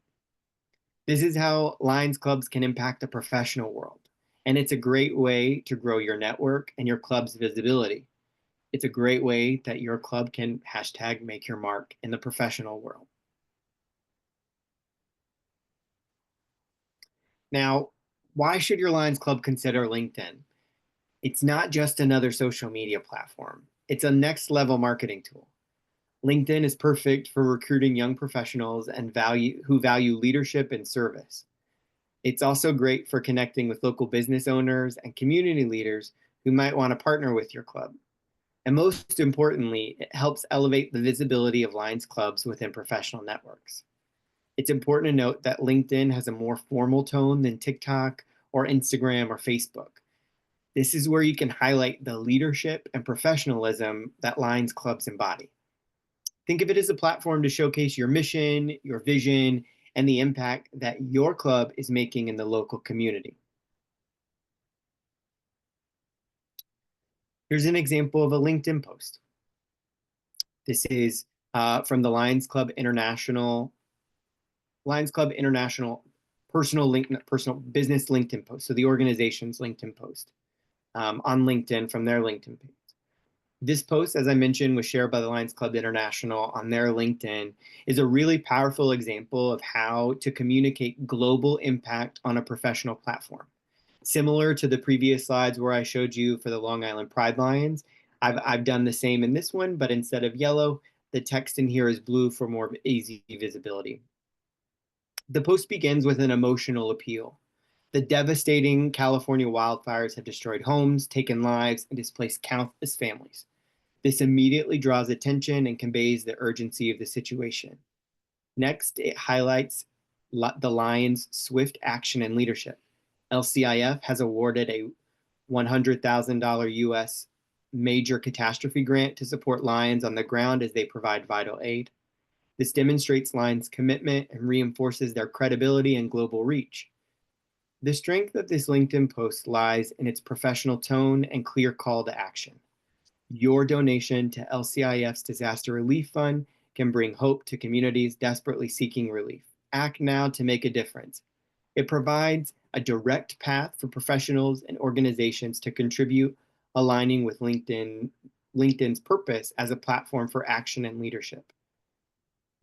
This is how Lions clubs can impact the professional world. And it's a great way to grow your network and your club's visibility. It's a great way that your club can hashtag make your mark in the professional world. Now, why should your Lions Club consider LinkedIn? It's not just another social media platform. It's a next level marketing tool. LinkedIn is perfect for recruiting young professionals and who value leadership and service. It's also great for connecting with local business owners and community leaders who might want to partner with your club. And most importantly, it helps elevate the visibility of Lions clubs within professional networks. It's important to note that LinkedIn has a more formal tone than TikTok or Instagram or Facebook. This is where you can highlight the leadership and professionalism that Lions clubs embody. Think of it as a platform to showcase your mission, your vision, and the impact that your club is making in the local community. Here's an example of a LinkedIn post. This is from the Lions Club International personal business LinkedIn post. So the organization's LinkedIn post on LinkedIn from their LinkedIn page. This post, as I mentioned, was shared by the Lions Club International on their LinkedIn, is a really powerful example of how to communicate global impact on a professional platform. Similar to the previous slides where I showed you for the Long Island Pride Lions, I've done the same in this one, but instead of yellow, the text in here is blue for more easy visibility. The post begins with an emotional appeal. The devastating California wildfires have destroyed homes, taken lives, and displaced countless families. This immediately draws attention and conveys the urgency of the situation. Next, it highlights the Lions' swift action and leadership. LCIF has awarded a $100,000 US major catastrophe grant to support Lions on the ground as they provide vital aid. This demonstrates Lions' commitment and reinforces their credibility and global reach. The strength of this LinkedIn post lies in its professional tone and clear call to action. Your donation to LCIF's Disaster Relief Fund can bring hope to communities desperately seeking relief. Act now to make a difference. It provides a direct path for professionals and organizations to contribute, aligning with LinkedIn's purpose as a platform for action and leadership.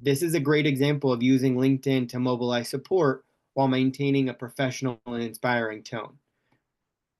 This is a great example of using LinkedIn to mobilize support while maintaining a professional and inspiring tone.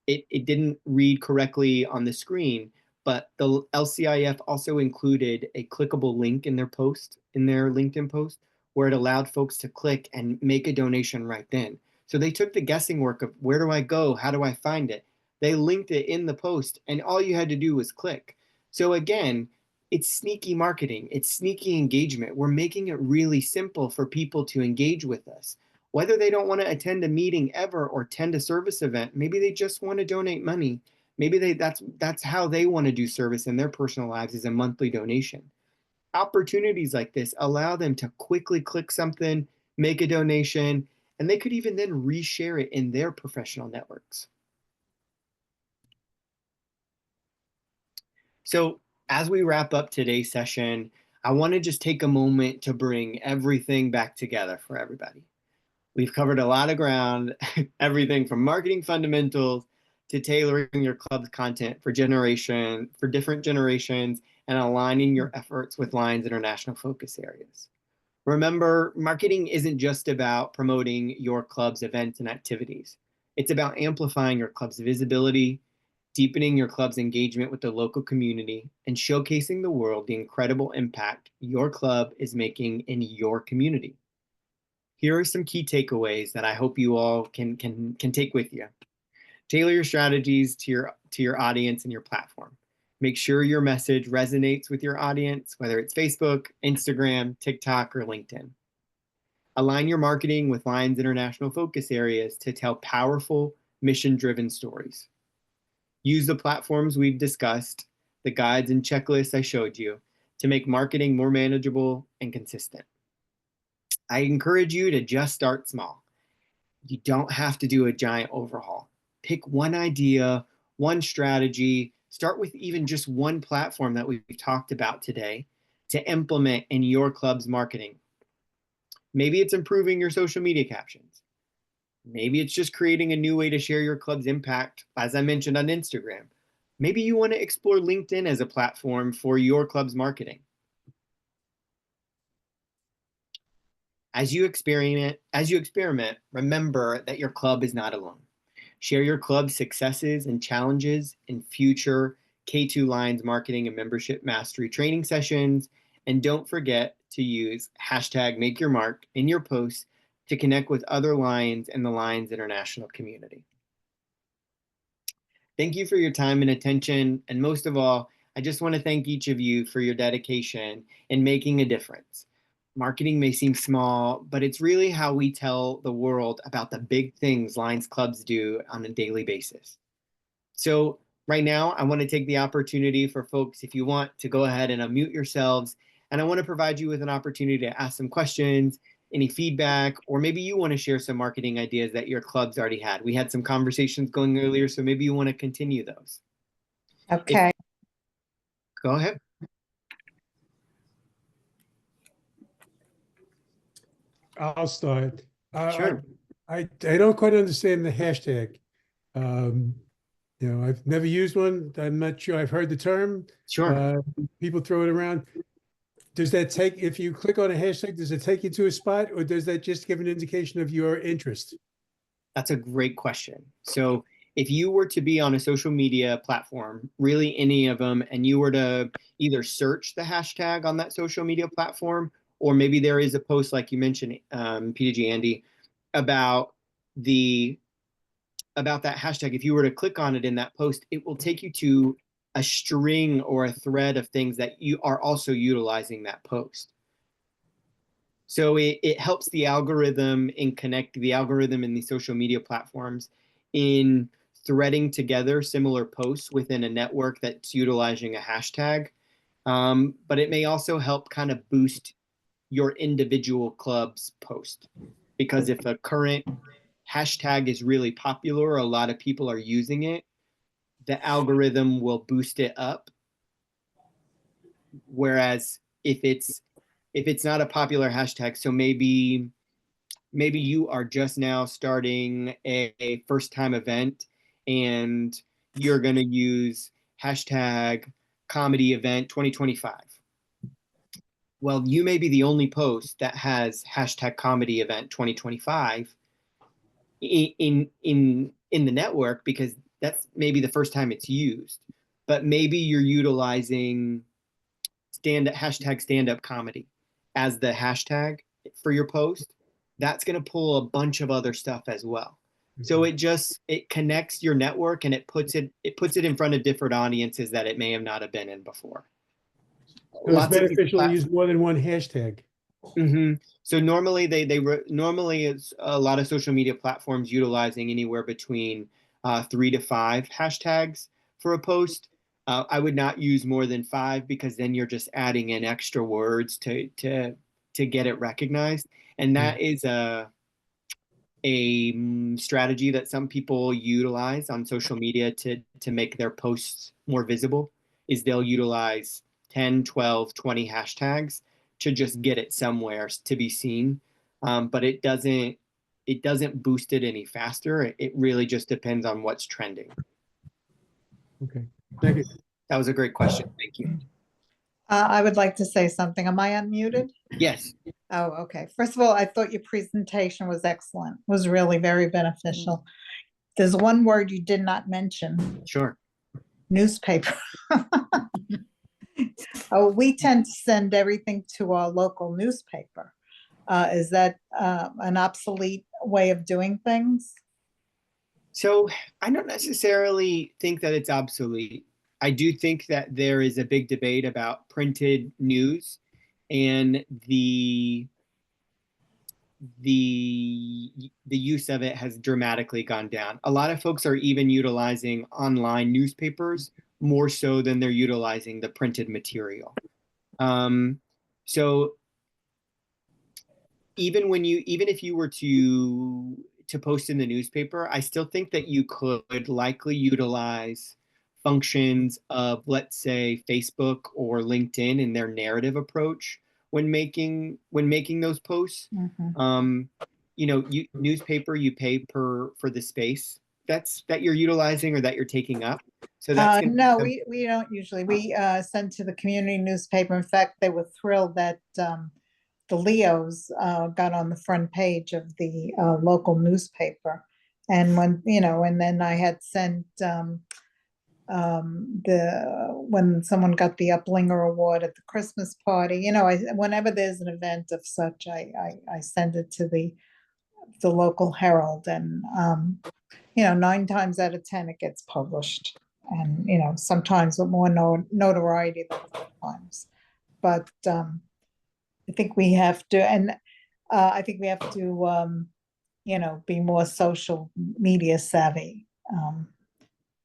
It didn't read correctly on the screen, but the LCIF also included a clickable link in their LinkedIn post, where it allowed folks to click and make a donation right then. So they took the guessing work of where do I go? How do I find it? They linked it in the post, and all you had to do was click. So again, it's sneaky marketing. It's sneaky engagement. We're making it really simple for people to engage with us. Whether they don't want to attend a meeting ever or attend a service event, maybe they just want to donate money. Maybe that's how they want to do service in their personal lives, is a monthly donation. Opportunities like this allow them to quickly click something, make a donation, and they could even then reshare it in their professional networks. So as we wrap up today's session, I want to just take a moment to bring everything back together for everybody. We've covered a lot of ground, everything from marketing fundamentals to tailoring your club's content for different generations and aligning your efforts with Lions International focus areas. Remember, marketing isn't just about promoting your club's events and activities. It's about amplifying your club's visibility, deepening your club's engagement with the local community, and showcasing the world the incredible impact your club is making in your community. Here are some key takeaways that I hope you all can take with you. Tailor your strategies to your audience and your platform. Make sure your message resonates with your audience, whether it's Facebook, Instagram, TikTok, or LinkedIn. Align your marketing with Lions International focus areas to tell powerful, mission-driven stories. Use the platforms we've discussed, the guides and checklists I showed you, to make marketing more manageable and consistent. I encourage you to just start small. You don't have to do a giant overhaul. Pick one idea, one strategy, start with even just one platform that we've talked about today to implement in your club's marketing. Maybe it's improving your social media captions. Maybe it's just creating a new way to share your club's impact, as I mentioned, on Instagram. Maybe you want to explore LinkedIn as a platform for your club's marketing. As you experiment, remember that your club is not alone. Share your club's successes and challenges in future K2 Lions marketing and membership mastery training sessions. And don't forget to use #MakeYourMark in your posts to connect with other Lions and the Lions International community. Thank you for your time and attention. And most of all, I just want to thank each of you for your dedication in making a difference. Marketing may seem small, but it's really how we tell the world about the big things Lions clubs do on a daily basis. So right now, I want to take the opportunity for folks, if you want, to go ahead and unmute yourselves. And I want to provide you with an opportunity to ask some questions any feedback, or maybe you want to share some marketing ideas that your club's already had. We had some conversations going earlier, so maybe you want to continue those. Okay. Go ahead. I'll start. Sure. I don't quite understand the hashtag. I've never used one. I'm not sure. I've heard the term. Sure. People throw it around. Does that take, if you click on a hashtag, does it take you to a spot, or does that just give an indication of your interest? That's a great question. So if you were to be on a social media platform, really any of them, and you were to either search the hashtag on that social media platform, or maybe there is a post like you mentioned, PDG Andy, about that hashtag. If you were to click on it in that post, it will take you to a string or a thread of things that you are also utilizing that post. So it helps the algorithm and connect the algorithm in the social media platforms in threading together similar posts within a network that's utilizing a hashtag. But it may also help kind of boost your individual club's post, because if a current hashtag is really popular, a lot of people are using it, the algorithm will boost it up. Whereas if it's not a popular hashtag, so maybe you are just now starting a first time event and you're going to use hashtag comedy event 2025. Well, you may be the only post that has hashtag comedy event 2025 in the network, because that's maybe the first time it's used. But maybe you're utilizing hashtag stand up comedy as the hashtag for your post. That's going to pull a bunch of other stuff as well. So it connects your network, and it puts it in front of different audiences that it may have not have been in before. So it's beneficial to use more than one hashtag. So normally normally it's a lot of social media platforms utilizing anywhere between 3 to 5 hashtags for a post. I would not use more than 5, because then you're just adding in extra words to get it recognized. And that is a strategy that some people utilize on social media to make their posts more visible, is they'll utilize 10, 12, 20 hashtags to just get it somewhere to be seen. But it doesn't boost it any faster. It really just depends on what's trending. Okay, thank you. That was a great question. Thank you. I would like to say something. Am I unmuted? Yes. Oh, okay. First of all, I thought your presentation was excellent. It was really very beneficial. There's one word you did not mention. Sure. Newspaper. Oh, we tend to send everything to our local newspaper. Is that an obsolete way of doing things? So I don't necessarily think that it's obsolete. I do think that there is a big debate about printed news, and the use of it has dramatically gone down. A lot of folks are even utilizing online newspapers more so than they're utilizing the printed material. So even if you were to post in the newspaper, I still think that you could likely utilize functions of, let's say, Facebook or LinkedIn in their narrative approach when making those posts. Newspaper, you pay for the space that you're utilizing or that you're taking up. So that's no, we don't usually. We send to the community newspaper. In fact, they were thrilled that the Leos got on the front page of the local newspaper. And and then I had sent when someone got the Uplinger Award at the Christmas party, whenever there's an event of such, I send it to the local Herald, and 9 times out of 10 it gets published, and sometimes with more notoriety than other times. But I think we have to, and I think we have to, be more social media savvy,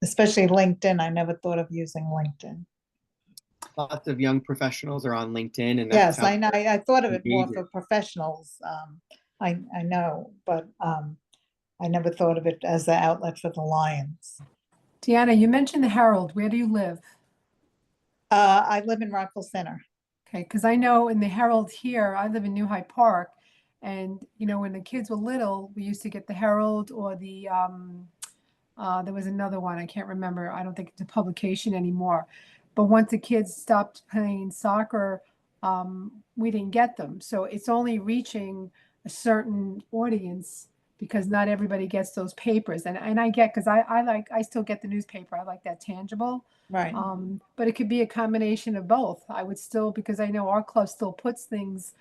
especially LinkedIn. I never thought of using LinkedIn. Lots of young professionals are on LinkedIn, and that's Yes, I how know, I thought of it more engaging. for professionals, I know, but, I never thought of it as the outlet for the Lions. Deanna, you mentioned the Herald. Where do you live? I live in Rockville Center. Okay, because I know in the Herald here, I live in New Hyde Park, and when the kids were little, we used to get the Herald or there was another one, I can't remember. I don't think it's a publication anymore. But once the kids stopped playing soccer, we didn't get them. So it's only reaching a certain audience because not everybody gets those papers. And I get, because I still get the newspaper. I like that tangible. Right. But it could be a combination of both. I would still, because I know our club still puts things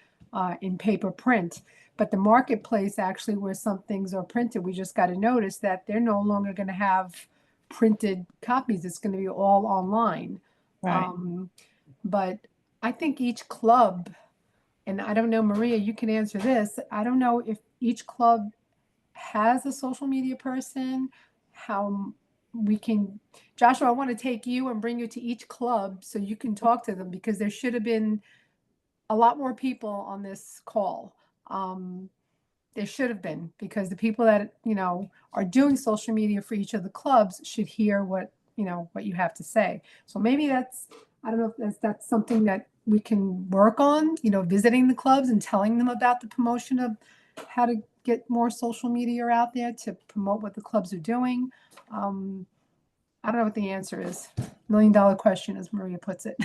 in paper print, but the marketplace actually where some things are printed, we just got to notice that they're no longer going to have printed copies. It's going to be all online. Right. But I think each club, and I don't know, Maria, you can answer this. I don't know if each club has a social media person, how we can, Joshua, I want to take you and bring you to each club so you can talk to them, because there should have been a lot more people on this call. There should have been, because the people that, are doing social media for each of the clubs should hear what you have to say. So maybe I don't know if that's something that we can work on, visiting the clubs and telling them about the promotion of how to get more social media out there to promote what the clubs are doing. I don't know what the answer is. $1 million question, as Maria puts it.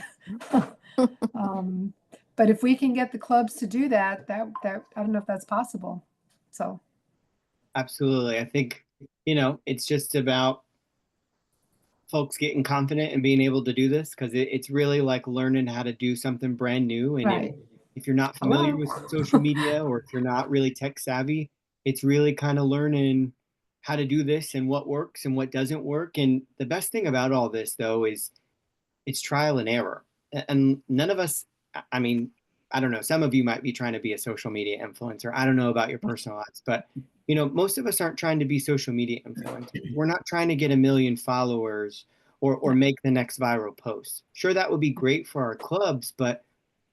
But if we can get the clubs to do that I don't know if that's possible. So. Absolutely. I think, it's just about folks getting confident and being able to do this, because it's really like learning how to do something brand new. And Right. if you're not familiar Hello? with social media, or if you're not really tech savvy, it's really kind of learning how to do this and what works and what doesn't work. And the best thing about all this, though, is it's trial and error. And none of us, I mean, I don't know, some of you might be trying to be a social media influencer. I don't know about your personal lives, but most of us aren't trying to be social media influencers. We're not trying to get 1 million followers or make the next viral post. Sure, that would be great for our clubs, but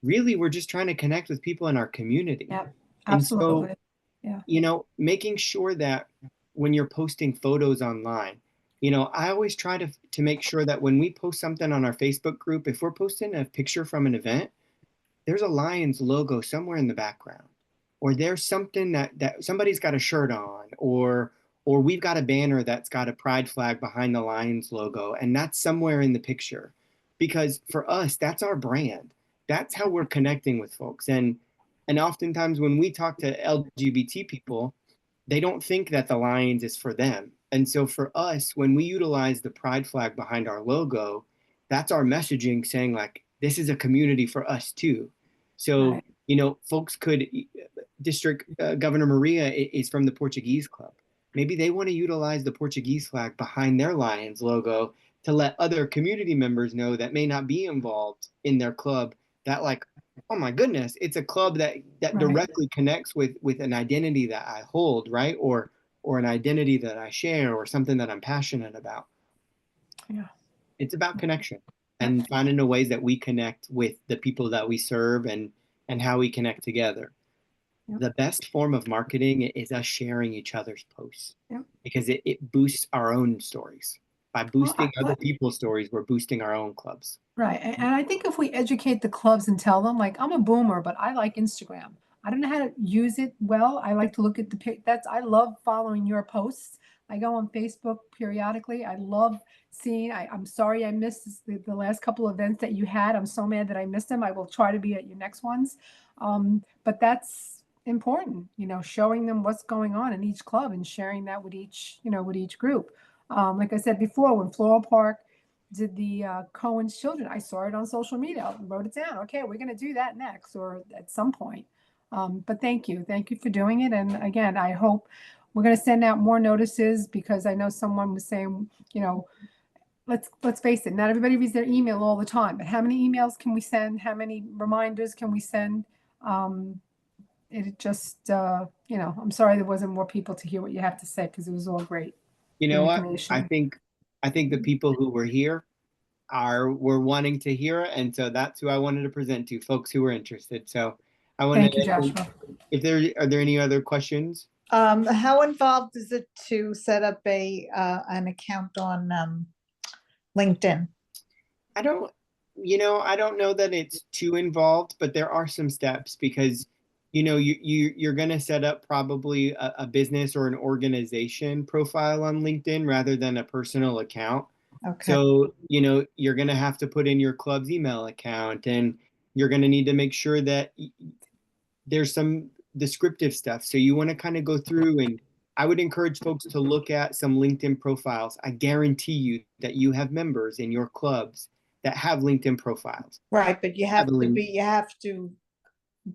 really we're just trying to connect with people in our community. Yep, And so, absolutely. Yeah. making sure that when you're posting photos online, I always try to make sure that when we post something on our Facebook group, if we're posting a picture from an event, there's a Lions logo somewhere in the background, or there's something that somebody's got a shirt on, or we've got a banner that's got a pride flag behind the Lions logo, and that's somewhere in the picture. Because for us, that's our brand. That's how we're connecting with folks. And oftentimes when we talk to LGBT people, they don't think that the Lions is for them. And so for us, when we utilize the pride flag behind our logo, that's our messaging saying, like, this is a community for us too. So, Right. Folks could, District Governor Maria is from the Portuguese Club. Maybe they want to utilize the Portuguese flag behind their Lions logo to let other community members know that may not be involved in their club, that, like, oh my goodness, it's a club that Right. directly connects with an identity that I hold, right? Or an identity that I share, or something that I'm passionate about. Yeah. It's about connection and finding the ways that we connect with the people that we serve, and how we connect together. Yep. The best form of marketing is us sharing each other's posts, Yep. because it boosts our own stories. By boosting other people's stories, we're boosting our own clubs. Right. And I think if we educate the clubs and tell them, like, I'm a boomer, but I like Instagram. I don't know how to use it well. I like to look at I love following your posts. I go on Facebook periodically. I love seeing, I'm sorry I missed the last couple of events that you had. I'm so mad that I missed them. I will try to be at your next ones. But that's important, showing them what's going on in each club and sharing that with each group. Like I said before, when Floral Park did the Cohen's children, I saw it on social media, I wrote it down. Okay, we're going to do that next, or at some point. But thank you for doing it. And again, I hope we're going to send out more notices, because I know someone was saying, let's face it, not everybody reads their email all the time, but how many emails can we send? How many reminders can we send? It just, I'm sorry there wasn't more people to hear what you have to say, because it was all great. You know what? Information. I think the people who were here, were wanting to hear it, and so that's who I wanted to present to, folks who were interested. So I wanted Thank you, to, Joshua. are there any other questions? How involved is it to set up an account on LinkedIn? I don't know that it's too involved, but there are some steps because, you're going to set up probably a business or an organization profile on LinkedIn rather than a personal account. Okay, So, you're going to have to put in your club's email account, and you're going to need to make sure that there's some descriptive stuff. So you want to kind of go through, and I would encourage folks to look at some LinkedIn profiles. I guarantee you that you have members in your clubs that have LinkedIn profiles. right, but you have to link.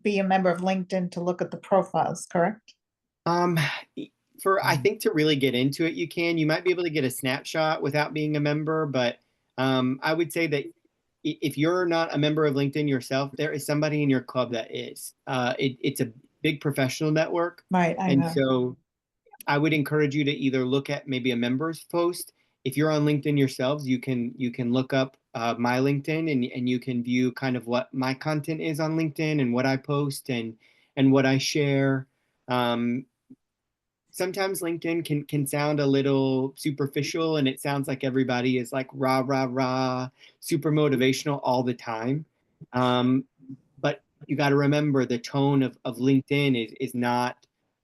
be a member of LinkedIn to look at the profiles, correct? I think to really get into it, you might be able to get a snapshot without being a member, but I would say that if you're not a member of LinkedIn yourself, there is somebody in your club that is. It's a big professional network. Right, I And know. so I would encourage you to either look at maybe a member's post. If you're on LinkedIn yourselves, you can look up my LinkedIn, and you can view kind of what my content is on LinkedIn and what I post and what I share. Sometimes LinkedIn can sound a little superficial, and it sounds like everybody is like rah, rah, rah, super motivational all the time. But you got to remember the tone of LinkedIn is not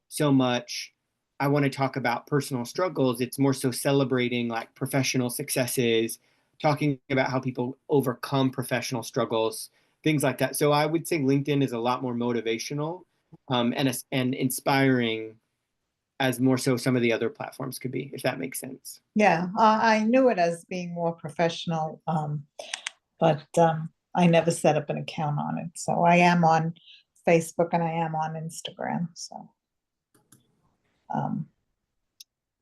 so much, I want to talk about personal struggles. It's more so celebrating like professional successes, talking about how people overcome professional struggles, things like that. So I would say LinkedIn is a lot more motivational and inspiring, as more so some of the other platforms could be, if that makes sense. Yeah, I knew it as being more professional, but I never set up an account on it. So I am on Facebook and I am on Instagram, so.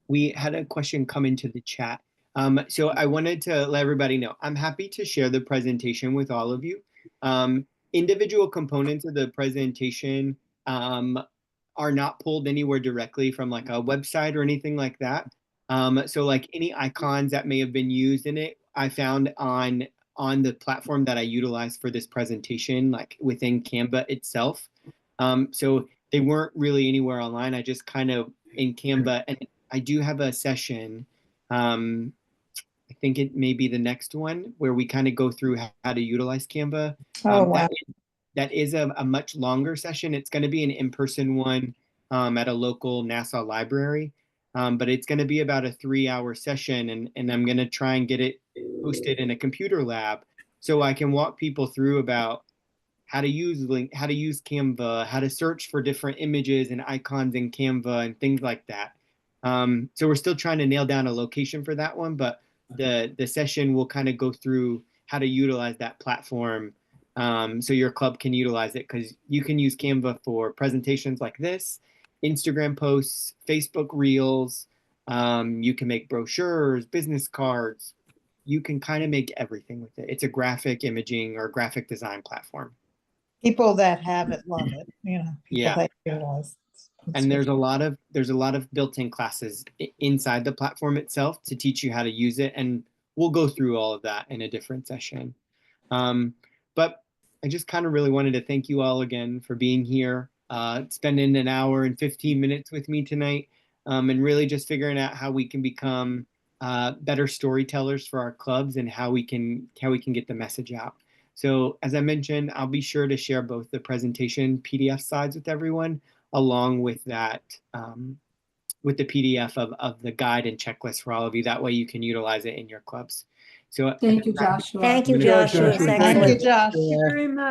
We had a question come into the chat. So I wanted to let everybody know, I'm happy to share the presentation with all of you. Individual components of the presentation are not pulled anywhere directly from like a website or anything like that. So like any icons that may have been used in it, I found on the platform that I utilized for this presentation, like within Canva itself. So they weren't really anywhere online. I just kind of in Canva, and I do have a session. I think it may be the next one where we kind of go through how to utilize Canva. Oh, wow. That is a much longer session. It's going to be an in-person one at a local Nassau library, but it's going to be about a 3-hour session, and I'm going to try and get it hosted in a computer lab so I can walk people through about how to use Canva, how to search for different images and icons in Canva and things like that. So we're still trying to nail down a location for that one, but the session will kind of go through how to utilize that platform. So your club can utilize it, because you can use Canva for presentations like this, Instagram posts, Facebook Reels. You can make brochures, business cards. You can kind of make everything with it. It's a graphic imaging or graphic design platform. People that have it love it, people Yeah. that utilize. And there's a lot of built-in classes inside the platform itself to teach you how to use it, and we'll go through all of that in a different session. But I just kind of really wanted to thank you all again for being here, spending an hour and 15 minutes with me tonight, and really just figuring out how we can become better storytellers for our clubs, and how we can get the message out. So as I mentioned, I'll be sure to share both the presentation PDF slides with everyone, along with that, with the PDF of the guide and checklist for all of you. That way you can utilize it in your clubs. So Thank you, Joshua. Thank you, Good job, Joshua. Joshua. It's Thank Thank you, excellent. Josh. Thank you very much.